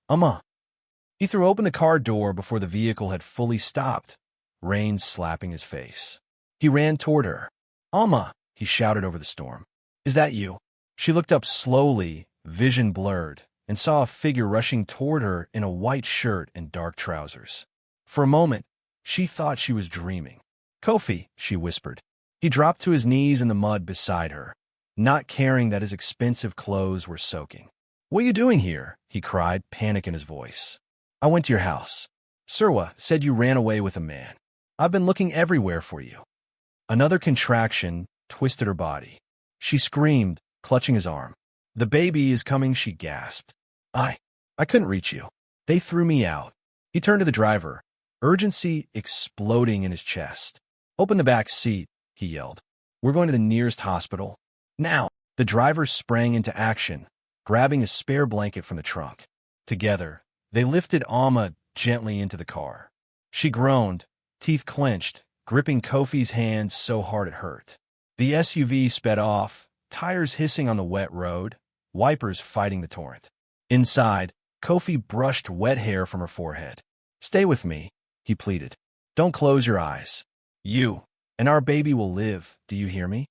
Speaker 4: "Amma." He threw open the car door before the vehicle had fully stopped, rain slapping his face. He ran toward her. "Amma," he shouted over the storm. "Is that you?" She looked up slowly, vision blurred, and saw a figure rushing toward her in a white shirt and dark trousers. For a moment, she thought she was dreaming. "Kofi," she whispered. He dropped to his knees in the mud beside her, not caring that his expensive clothes were soaking. "What are you doing here?" he cried, panic in his voice. "I went to your house. Serwaa said you ran away with a man. I've been looking everywhere for you." Another contraction twisted her body. She screamed, clutching his arm. "The baby is coming," she gasped. I couldn't reach you. They threw me out." He turned to the driver, urgency exploding in his chest. "Open the back seat," he yelled. "We're going to the nearest hospital. Now." The driver sprang into action, grabbing a spare blanket from the trunk. Together, they lifted Alma gently into the car. She groaned, teeth clenched, gripping Kofi's hands so hard it hurt. The SUV sped off, tires hissing on the wet road, wipers fighting the torrent. Inside, Kofi brushed wet hair from her forehead. "Stay with me," he pleaded. "Don't close your eyes. You and our baby will live, do you hear me?"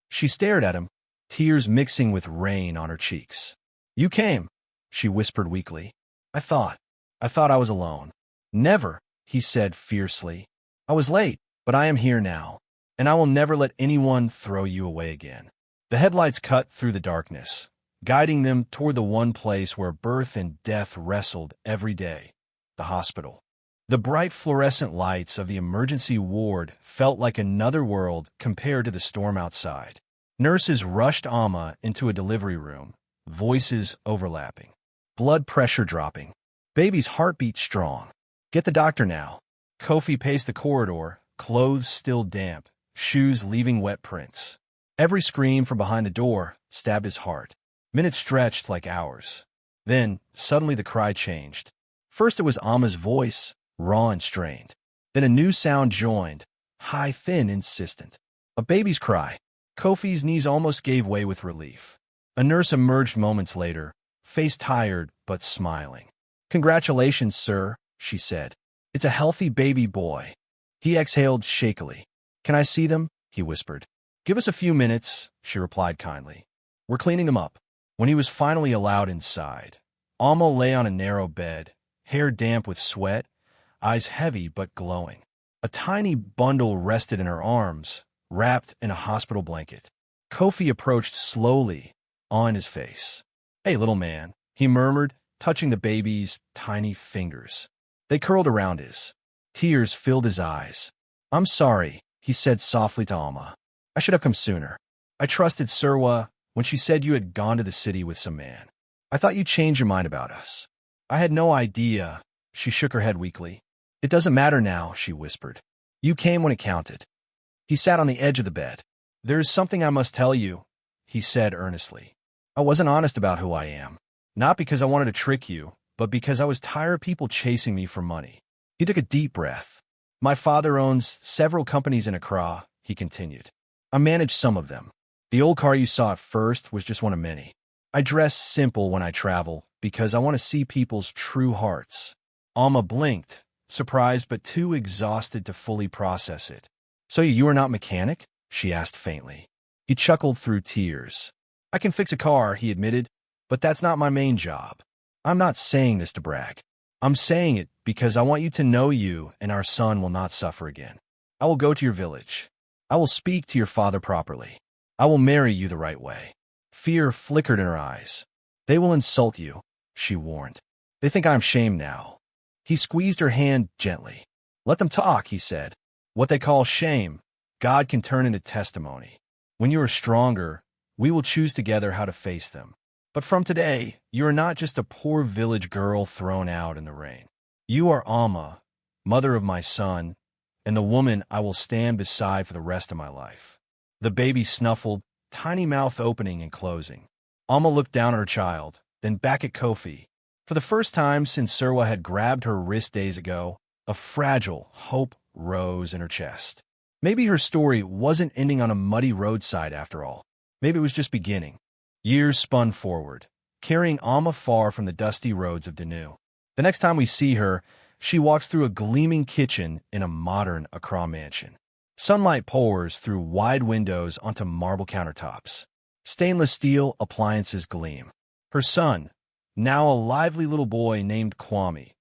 Speaker 4: She stared at him, tears mixing with rain on her cheeks. "You came," she whispered weakly. I thought I was alone." "Never," he said fiercely. "I was late, but I am here now, and I will never let anyone throw you away again." The headlights cut through the darkness, guiding them toward the one place where birth and death wrestled every day, the hospital. The bright fluorescent lights of the emergency ward felt like another world compared to the storm outside. Nurses rushed Alma into a delivery room, voices overlapping, blood pressure dropping, baby's heartbeat strong. "Get the doctor now." Kofi paced the corridor, clothes still damp, shoes leaving wet prints. Every scream from behind the door stabbed his heart. Minutes stretched like hours. Then, suddenly the cry changed. First it was Alma's voice, raw and strained. Then a new sound joined, high, thin, insistent. A baby's cry. Kofi's knees almost gave way with relief. A nurse emerged moments later, face tired but smiling. "Congratulations, sir," she said. "It's a healthy baby boy." He exhaled shakily. "Can I see them?" he whispered. "Give us a few minutes," she replied kindly. "We're cleaning them up." When he was finally allowed inside, Alma lay on a narrow bed, hair damp with sweat, eyes heavy but glowing. A tiny bundle rested in her arms, wrapped in a hospital blanket. Kofi approached slowly, awe in his face. "Hey, little man," he murmured, touching the baby's tiny fingers. They curled around his. Tears filled his eyes. "I'm sorry," he said softly to Alma. "I should have come sooner. I trusted Serwaa when she said you had gone to the city with some man. I thought you changed your mind about us. I had no idea." She shook her head weakly. "It doesn't matter now," she whispered. "You came when it counted." He sat on the edge of the bed. "There is something I must tell you," he said earnestly. "I wasn't honest about who I am. Not because I wanted to trick you, but because I was tired of people chasing me for money." He took a deep breath. "My father owns several companies in Accra," he continued. "I manage some of them. The old car you saw at first was just one of many. I dress simple when I travel because I want to see people's true hearts." Alma blinked, surprised but too exhausted to fully process it. "So you are not mechanic?" she asked faintly. He chuckled through tears. "I can fix a car," he admitted, "but that's not my main job. I'm not saying this to brag. I'm saying it because I want you to know you and our son will not suffer again. I will go to your village. I will speak to your father properly. I will marry you the right way." Fear flickered in her eyes. "They will insult you," she warned. "They think I'm shamed now." He squeezed her hand gently. "Let them talk," he said. "What they call shame, God can turn into testimony. When you are stronger, we will choose together how to face them. But from today, you are not just a poor village girl thrown out in the rain. You are Alma, mother of my son, and the woman I will stand beside for the rest of my life." The baby snuffled, tiny mouth opening and closing. Alma looked down at her child, then back at Kofi. For the first time since Serwaa had grabbed her wrist days ago, a fragile hope rose in her chest. Maybe her story wasn't ending on a muddy roadside after all. Maybe it was just beginning. Years spun forward, carrying Alma far from the dusty roads of Denu. The next time we see her, she walks through a gleaming kitchen in a modern Accra mansion. Sunlight pours through wide windows onto marble countertops. Stainless steel appliances gleam. Her son, now a lively little boy named Kwame,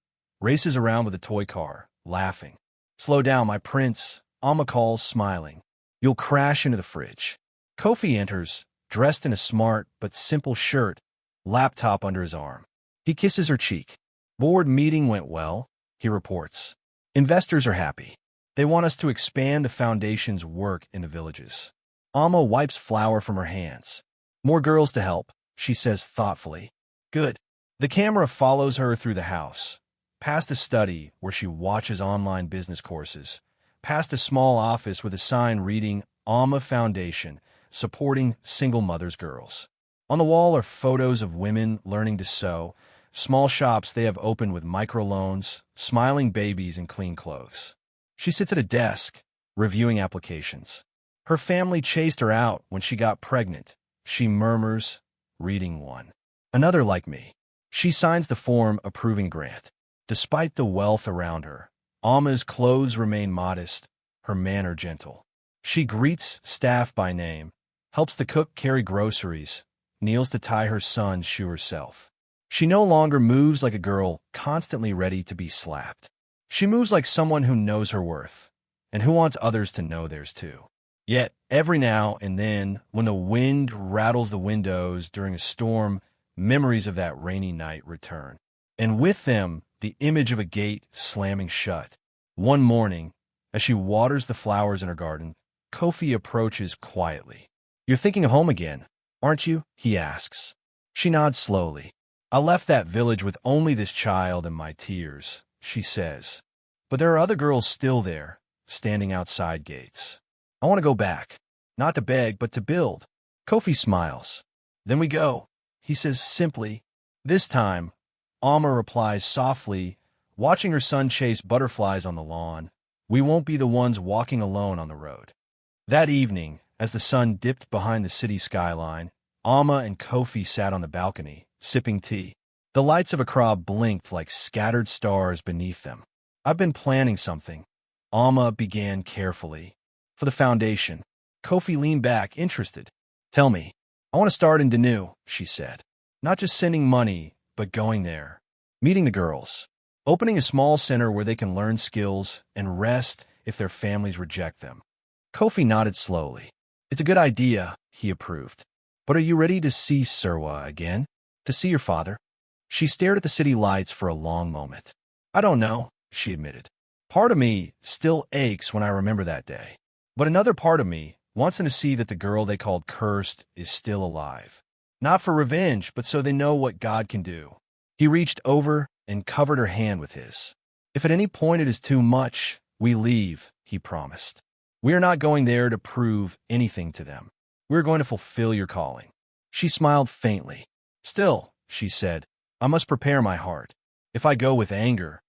Speaker 4: races around with a toy car, laughing. "Slow down, my prince," Alma calls, smiling. "You'll crash into the fridge." Kofi enters, dressed in a smart but simple shirt, laptop under his arm. He kisses her cheek. "Board meeting went well," he reports. "Investors are happy. They want us to expand the foundation's work in the villages. Alma wipes flour from her hands. More girls to help, she says thoughtfully. Good. The camera follows her through the house, past a study where she watches online business courses, past a small office with a sign reading Alma Foundation, supporting single mothers' girls. On the wall are photos of women learning to sew, small shops they have opened with microloans, smiling babies in clean clothes. She sits at a desk, reviewing applications. Her family chased her out when she got pregnant. She murmurs, reading one. Another like me. She signs the form approving grant. Despite the wealth around her, Alma's clothes remain modest, her manner gentle. She greets staff by name, helps the cook carry groceries, kneels to tie her son's shoe herself. She no longer moves like a girl constantly ready to be slapped. She moves like someone who knows her worth, and who wants others to know theirs too. Yet, every now and then, when the wind rattles the windows during a storm, memories of that rainy night return. And with them, the image of a gate slamming shut. One morning, as she waters the flowers in her garden, Kofi approaches quietly. You're thinking of home again, aren't you? He asks. She nods slowly. I left that village with only this child and my tears, she says. But there are other girls still there, standing outside gates. I want to go back, not to beg, but to build. Kofi smiles. Then we go, he says simply. This time, Alma replies softly, watching her son chase butterflies on the lawn. We won't be the ones walking alone on the road. That evening, as the sun dipped behind the city skyline, Alma and Kofi sat on the balcony, sipping tea. The lights of Accra blinked like scattered stars beneath them. I've been planning something, Alma began carefully. For the foundation. Kofi leaned back, interested. Tell me. I want to start in Denu, she said. Not just sending money, but going there. Meeting the girls. Opening a small center where they can learn skills and rest if their families reject them. Kofi nodded slowly. It's a good idea, he approved. But are you ready to see Serwaa again? To see your father? She stared at the city lights for a long moment. I don't know, she admitted. Part of me still aches when I remember that day. But another part of me wants them to see that the girl they called cursed is still alive. Not for revenge, but so they know what God can do. He reached over and covered her hand with his. If at any point it is too much, we leave, he promised. We are not going there to prove anything to them. We are going to fulfill your calling. She smiled faintly. Still, she said, I must prepare my heart. If I go with anger,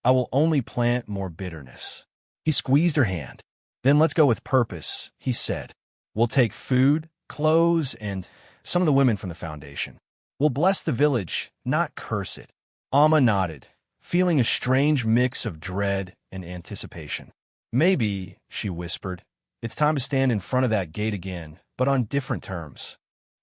Speaker 4: I will only plant more bitterness. He squeezed her hand. Then let's go with purpose, he said. We'll take food, clothes, and some of the women from the foundation. We'll bless the village, not curse it. Alma nodded, feeling a strange mix of dread and anticipation. Maybe, she whispered, it's time to stand in front of that gate again, but on different terms.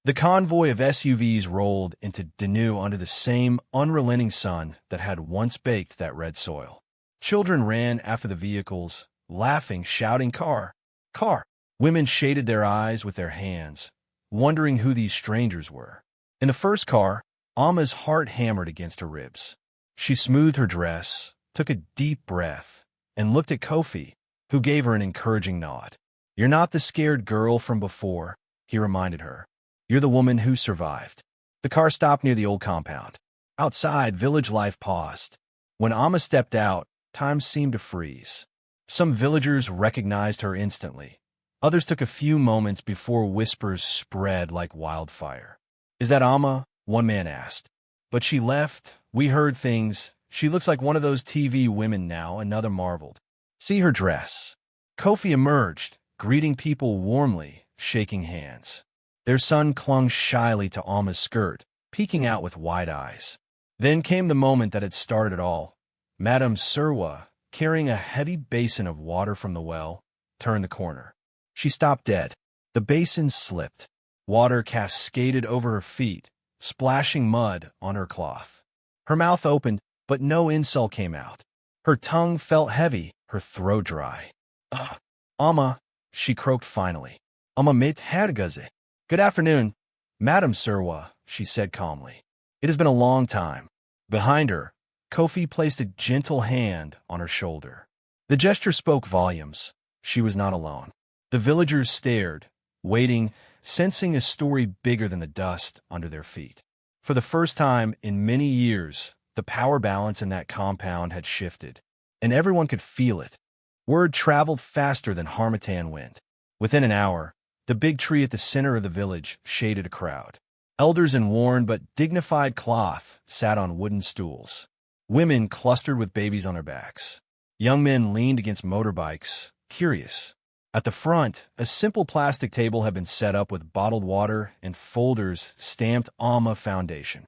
Speaker 4: The convoy of SUVs rolled into Denu under the same unrelenting sun that had once baked that red soil. Children ran after the vehicles, laughing, shouting, car, car. Women shaded their eyes with their hands, wondering who these strangers were. In the first car, Alma's heart hammered against her ribs. She smoothed her dress, took a deep breath, and looked at Kofi, who gave her an encouraging nod. You're not the scared girl from before, he reminded her. You're the woman who survived. The car stopped near the old compound. Outside, village life paused. When Alma stepped out, time seemed to freeze. Some villagers recognized her instantly. Others took a few moments before whispers spread like wildfire. Is that Alma? One man asked. But she left. We heard things. She looks like one of those TV women now, another marveled. See her dress. Kofi emerged, greeting people warmly, shaking hands. Their son clung shyly to Alma's skirt, peeking out with wide eyes. Then came the moment that had started it all. Madam Serwaa, carrying a heavy basin of water from the well, turned the corner. She stopped dead. The basin slipped. Water cascaded over her feet, splashing mud on her cloth. Her mouth opened, but no insult came out. Her tongue felt heavy, her throat dry. Ugh. Alma, she croaked finally. Alma mit hergaze. Good afternoon, Madam Serwaa, she said calmly. It has been a long time. Behind her, Kofi placed a gentle hand on her shoulder. The gesture spoke volumes. She was not alone. The villagers stared, waiting, sensing a story bigger than the dust under their feet. For the first time in many years, the power balance in that compound had shifted, and everyone could feel it. Word traveled faster than harmattan wind. Within an hour, the big tree at the center of the village shaded a crowd. Elders in worn but dignified cloth sat on wooden stools. Women clustered with babies on their backs. Young men leaned against motorbikes, curious. At the front, a simple plastic table had been set up with bottled water and folders stamped Alma Foundation.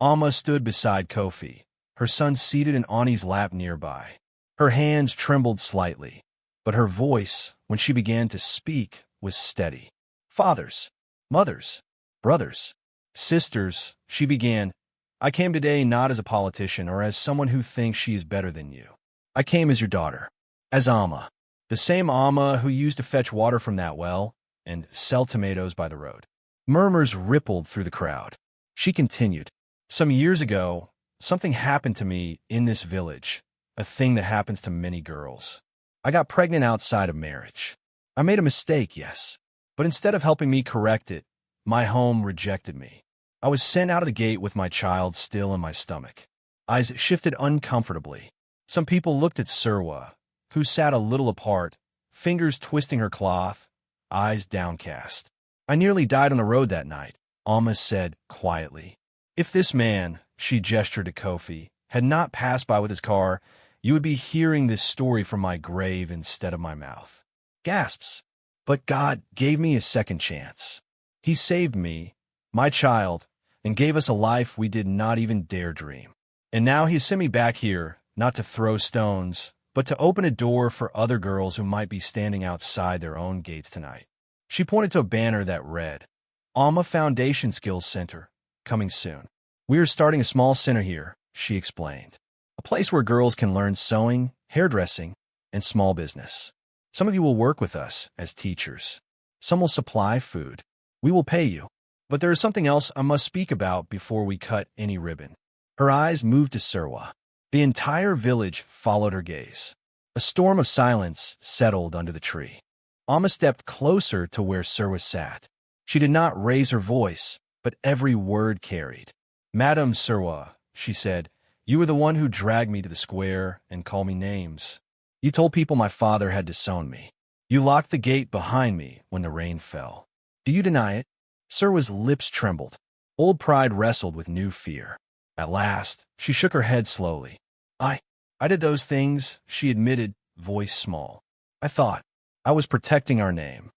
Speaker 4: Alma stood beside Kofi, her son seated in Ani's lap nearby. Her hands trembled slightly, but her voice, when she began to speak, was steady. Fathers, mothers, brothers, sisters, she began. I came today not as a politician or as someone who thinks she is better than you. I came as your daughter, as Alma, the same Alma who used to fetch water from that well and sell tomatoes by the road. Murmurs rippled through the crowd. She continued, some years ago, something happened to me in this village, a thing that happens to many girls. I got pregnant outside of marriage. I made a mistake, yes, but instead of helping me correct it, my home rejected me. I was sent out of the gate with my child still in my stomach. Eyes shifted uncomfortably. Some people looked at Serwaa, who sat a little apart, fingers twisting her cloth, eyes downcast. I nearly died on the road that night, Alma said quietly. If this man, she gestured to Kofi, had not passed by with his car, you would be hearing this story from my grave instead of my mouth. Gasps. But God gave me a second chance. He saved me, my child, and gave us a life we did not even dare dream. And now he sent me back here, not to throw stones, but to open a door for other girls who might be standing outside their own gates tonight. She pointed to a banner that read, Alma Foundation Skills Center, coming soon. We are starting a small center here, she explained. A place where girls can learn sewing, hairdressing, and small business. Some of you will work with us as teachers. Some will supply food. We will pay you. But there is something else I must speak about before we cut any ribbon. Her eyes moved to Serwaa. The entire village followed her gaze. A storm of silence settled under the tree. Alma stepped closer to where Serwaa sat. She did not raise her voice, but every word carried. Madam Serwaa, she said, you were the one who dragged me to the square and called me names. You told people my father had disowned me. You locked the gate behind me when the rain fell. Do you deny it? Serwaa's lips trembled. Old pride wrestled with new fear. At last, she shook her head slowly. I did those things, she admitted, voice small. I thought I was protecting our name.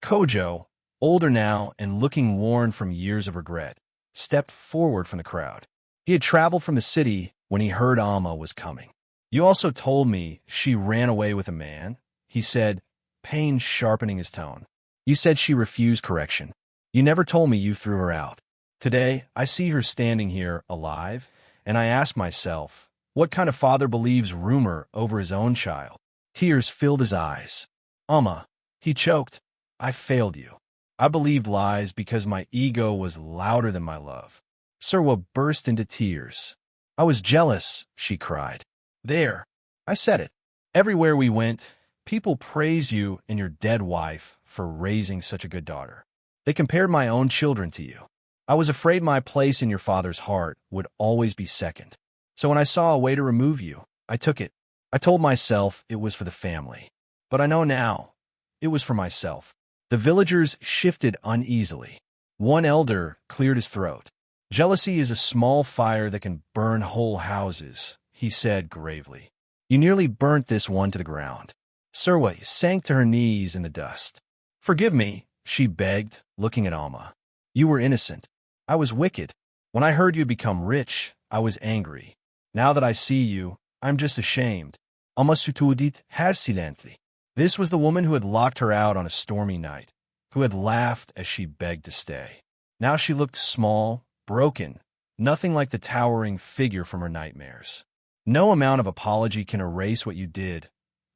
Speaker 4: Kojo, older now and looking worn from years of regret, stepped forward from the crowd. He had traveled from the city when he heard Alma was coming. You also told me she ran away with a man, he said, pain sharpening his tone. You said she refused correction. You never told me you threw her out. Today, I see her standing here, alive, and I ask myself, what kind of father believes rumor over his own child? Tears filled his eyes. Alma, he choked. I failed you. I believed lies because my ego was louder than my love. Serwaa burst into tears. I was jealous, she cried. There, I said it. Everywhere we went, people praised you and your dead wife for raising such a good daughter. They compared my own children to you. I was afraid my place in your father's heart would always be second. So when I saw a way to remove you, I took it. I told myself it was for the family. But I know now, it was for myself. The villagers shifted uneasily. One elder cleared his throat. Jealousy is a small fire that can burn whole houses, he said gravely. You nearly burnt this one to the ground. Serwaa sank to her knees in the dust. Forgive me, she begged, looking at Alma. You were innocent. I was wicked. When I heard you become rich, I was angry. Now that I see you, I'm just ashamed. Alma sutudit her silently. This was the woman who had locked her out on a stormy night, who had laughed as she begged to stay. Now she looked small, broken, nothing like the towering figure from her nightmares. No amount of apology can erase what you did,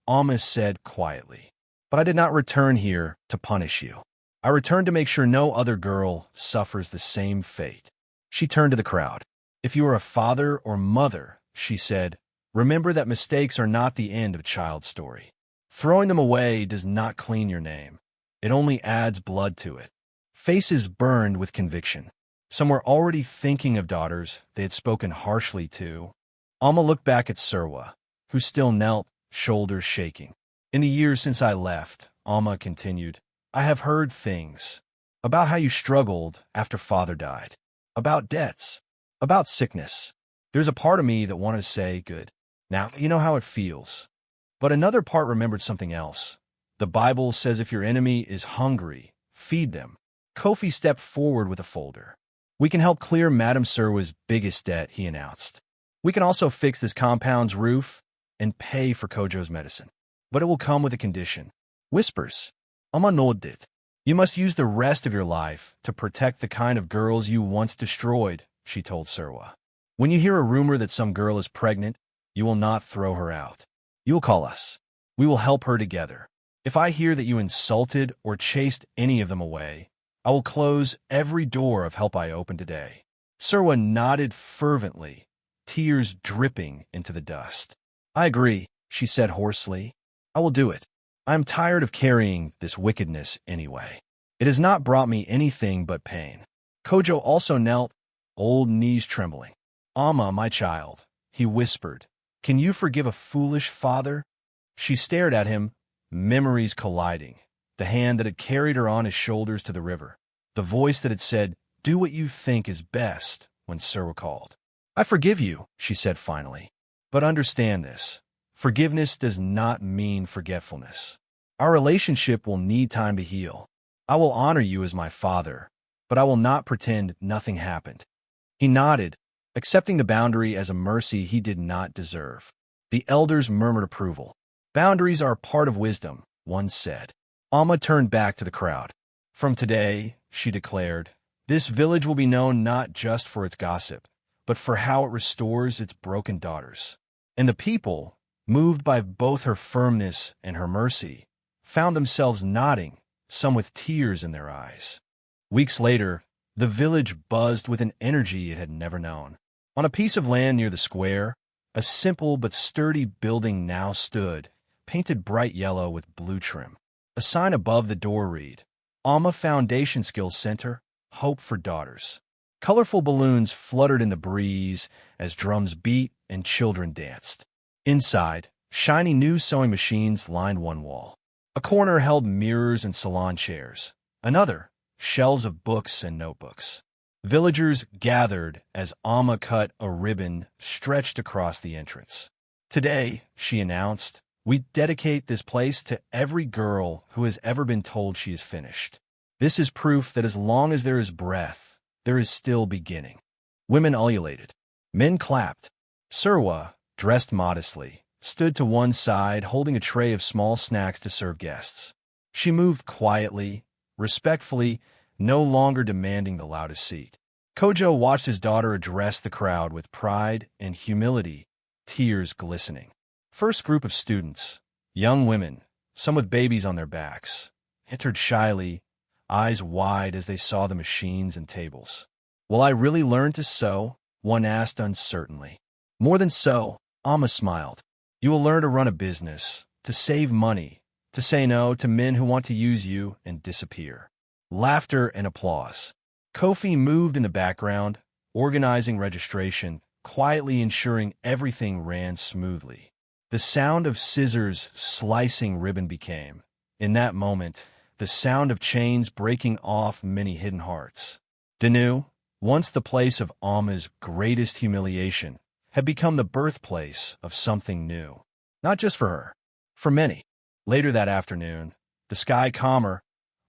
Speaker 4: Alma said quietly. But I did not return here to punish you. I returned to make sure no other girl suffers the same fate. She turned to the crowd. If you are a father or mother, she said, Remember that mistakes are not the end of a child's story. Throwing them away does not clean your name. It only adds blood to it. Faces burned with conviction. Some were already thinking of daughters they had spoken harshly to. Alma looked back at Serwaa, who still knelt, shoulders shaking. In the years since I left, Alma continued, I have heard things about how you struggled after father died, about debts, about sickness. There's a part of me that wanted to say, good. Now, you know how it feels. But another part remembered something else. The Bible says if your enemy is hungry, feed them. Kofi stepped forward with a folder. We can help clear Madam Serwaa's biggest debt, he announced. We can also fix this compound's roof and pay for Kojo's medicine. But it will come with a condition. Whispers. Alma nodded. You must use the rest of your life to protect the kind of girls you once destroyed, she told Serwaa. When you hear a rumor that some girl is pregnant, you will not throw her out. You will call us. We will help her together. If I hear that you insulted or chased any of them away, I will close every door of help I open today. Serwaa nodded fervently, tears dripping into the dust. I agree, she said hoarsely. I will do it. I am tired of carrying this wickedness anyway. It has not brought me anything but pain. Kojo also knelt, old knees trembling. Alma, my child, he whispered, can you forgive a foolish father? She stared at him, memories colliding. The hand that had carried her on his shoulders to the river. The voice that had said, do what you think is best, when Serwaa called. I forgive you, she said finally. But understand this. Forgiveness does not mean forgetfulness. Our relationship will need time to heal. I will honor you as my father, but I will not pretend nothing happened. He nodded, accepting the boundary as a mercy he did not deserve. The elders murmured approval. Boundaries are part of wisdom, one said. Alma turned back to the crowd. From today, she declared, this village will be known not just for its gossip, but for how it restores its broken daughters. And the people, moved by both her firmness and her mercy, found themselves nodding, some with tears in their eyes. Weeks later, the village buzzed with an energy it had never known. On a piece of land near the square, a simple but sturdy building now stood, painted bright yellow with blue trim. A sign above the door read, Alma Foundation Skills Center, Hope for Daughters. Colorful balloons fluttered in the breeze as drums beat and children danced. Inside, shiny new sewing machines lined one wall. A corner held mirrors and salon chairs. Another, shelves of books and notebooks. Villagers gathered as Alma cut a ribbon stretched across the entrance. Today, she announced, we dedicate this place to every girl who has ever been told she is finished. This is proof that as long as there is breath, there is still beginning. Women ululated. Men clapped. Serwaa, dressed modestly, stood to one side holding a tray of small snacks to serve guests. She moved quietly, respectfully, no longer demanding the loudest seat. Kojo watched his daughter address the crowd with pride and humility, tears glistening. First group of students, young women, some with babies on their backs, entered shyly, eyes wide as they saw the machines and tables. Will I really learn to sew? One asked uncertainly. More than sew, Alma smiled. You will learn to run a business, to save money, to say no to men who want to use you and disappear. Laughter and applause. Kofi moved in the background, organizing registration, quietly ensuring everything ran smoothly. The sound of scissors slicing ribbon became, in that moment, the sound of chains breaking off many hidden hearts. Denu, once the place of Alma's greatest humiliation, had become the birthplace of something new. Not just for her, for many. Later that afternoon, the sky calmer,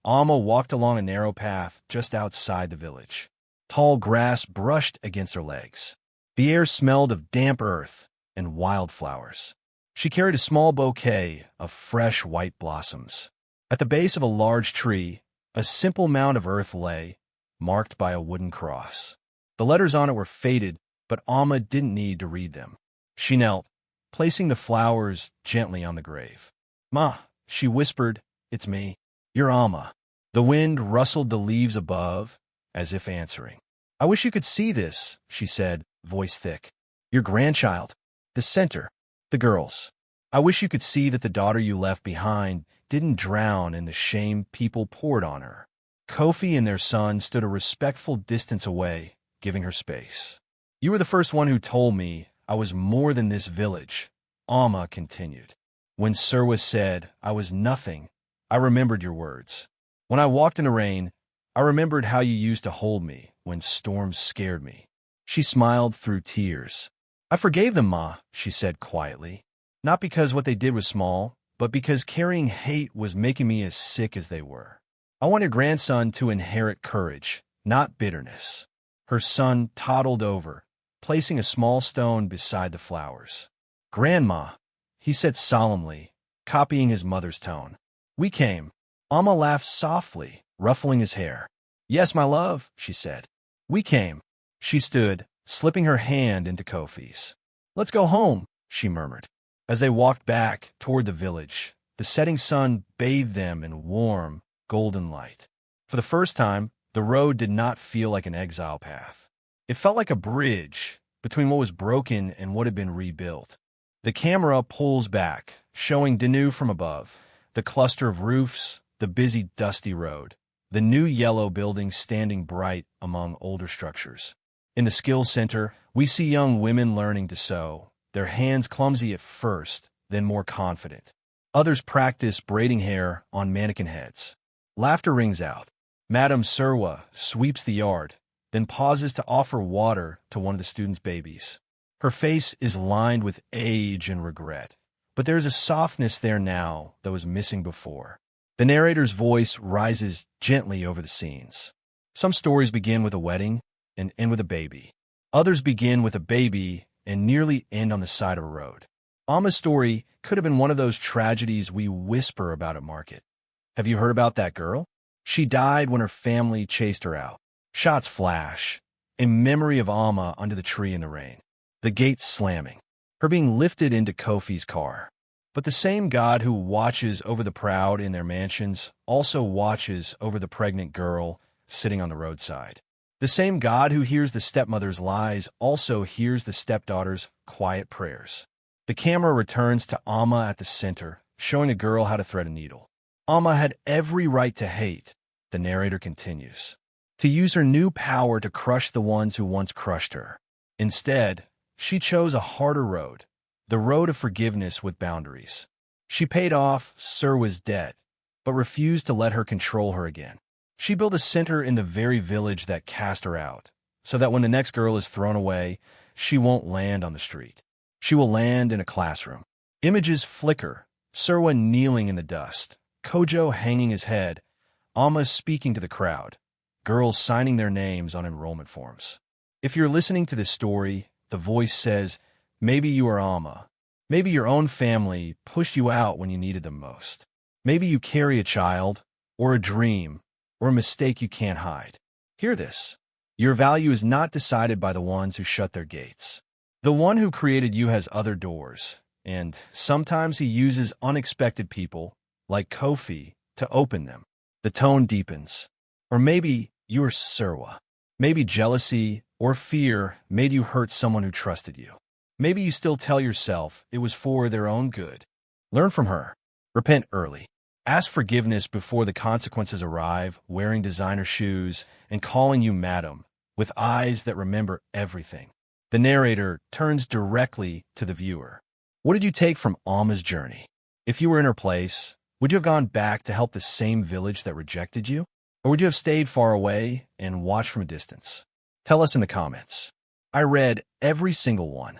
Speaker 4: Alma walked along a narrow path just outside the village. Tall grass brushed against her legs. The air smelled of damp earth and wildflowers. She carried a small bouquet of fresh white blossoms. At the base of a large tree, a simple mound of earth lay, marked by a wooden cross. The letters on it were faded, but Alma didn't need to read them. She knelt, placing the flowers gently on the grave. Ma, she whispered, it's me, your Alma. The wind rustled the leaves above, as if answering. I wish you could see this, she said, voice thick. Your grandchild, the center, The girls. I wish you could see that the daughter you left behind didn't drown in the shame people poured on her. Kofi and their son stood a respectful distance away, giving her space. You were the first one who told me I was more than this village, Amma continued. When Serwaa said I was nothing, I remembered your words. When I walked in the rain, I remembered how you used to hold me when storms scared me. She smiled through tears. I forgave them, Ma, she said quietly. Not because what they did was small, but because carrying hate was making me as sick as they were. I want your grandson to inherit courage, not bitterness. Her son toddled over, placing a small stone beside the flowers. Grandma, he said solemnly, copying his mother's tone. We came. Amma laughed softly, ruffling his hair. Yes, my love, she said. We came. She stood, slipping her hand into Kofi's. Let's go home, she murmured. As they walked back toward the village, the setting sun bathed them in warm, golden light. For the first time, the road did not feel like an exile path. It felt like a bridge between what was broken and what had been rebuilt. The camera pulls back, showing Denu from above, the cluster of roofs, the busy, dusty road, the new yellow buildings standing bright among older structures. In the skills center, we see young women learning to sew, their hands clumsy at first, then more confident. Others practice braiding hair on mannequin heads. Laughter rings out. Madam Serwaa sweeps the yard, then pauses to offer water to one of the students' babies. Her face is lined with age and regret, but there is a softness there now that was missing before. The narrator's voice rises gently over the scenes. Some stories begin with a wedding and end with a baby. Others begin with a baby and nearly end on the side of a road. Amma's story could have been one of those tragedies we whisper about at market. Have you heard about that girl? She died when her family chased her out. Shots flash, a memory of Amma under the tree in the rain. The gates slamming, her being lifted into Kofi's car. But the same God who watches over the proud in their mansions also watches over the pregnant girl sitting on the roadside. The same God who hears the stepmother's lies also hears the stepdaughter's quiet prayers. The camera returns to Amma at the center, showing the girl how to thread a needle. Amma had every right to hate, the narrator continues, to use her new power to crush the ones who once crushed her. Instead, she chose a harder road, the road of forgiveness with boundaries. She paid off Serwaa's debt, but refused to let her control her again. She built a center in the very village that cast her out, so that when the next girl is thrown away, she won't land on the street. She will land in a classroom. Images flicker, Serwaa kneeling in the dust, Kojo hanging his head, Amma speaking to the crowd, girls signing their names on enrollment forms. If you're listening to this story, the voice says, maybe you are Amma. Maybe your own family pushed you out when you needed them most. Maybe you carry a child, or a dream, or a mistake you can't hide. Hear this. Your value is not decided by the ones who shut their gates. The one who created you has other doors, and sometimes he uses unexpected people, like Kofi, to open them. The tone deepens. Or maybe you're Serwaa. Maybe jealousy or fear made you hurt someone who trusted you. Maybe you still tell yourself it was for their own good. Learn from her. Repent early. Ask forgiveness before the consequences arrive, wearing designer shoes and calling you madam, with eyes that remember everything. The narrator turns directly to the viewer. What did you take from Amma's journey? If you were in her place, would you have gone back to help the same village that rejected you? Or would you have stayed far away and watched from a distance? Tell us in the comments. I read every single one.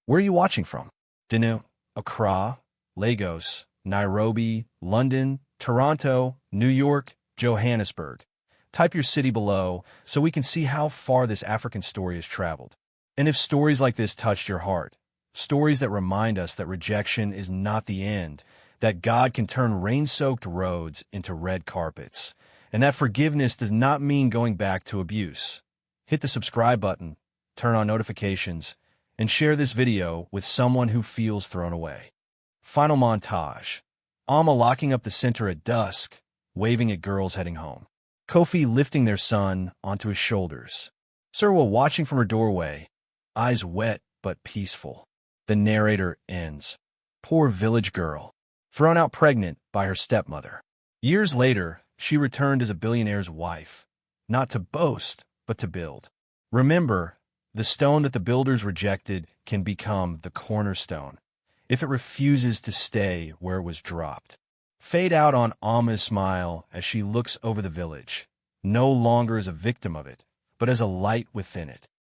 Speaker 4: Where are you watching from? Denu, Accra, Lagos, Nairobi, London, Toronto, New York, Johannesburg. Type your city below so we can see how far this African story has traveled. And if stories like this touched your heart, stories that remind us that rejection is not the end, that God can turn rain-soaked roads into red carpets, and that forgiveness does not mean going back to abuse. Hit the subscribe button, turn on notifications, and share this video with someone who feels thrown away. Final montage. Amma locking up the center at dusk, waving at girls heading home. Kofi lifting their son onto his shoulders. Serwaa watching from her doorway, eyes wet but peaceful. The narrator ends. Poor village girl, thrown out pregnant by her stepmother. Years later, she returned as a billionaire's wife, not to boast, but to build. Remember, the stone that the builders rejected can become the cornerstone if it refuses to stay where it was dropped. Fade out on Alma's smile as she looks over the village, no longer as a victim of it, but as a light within it.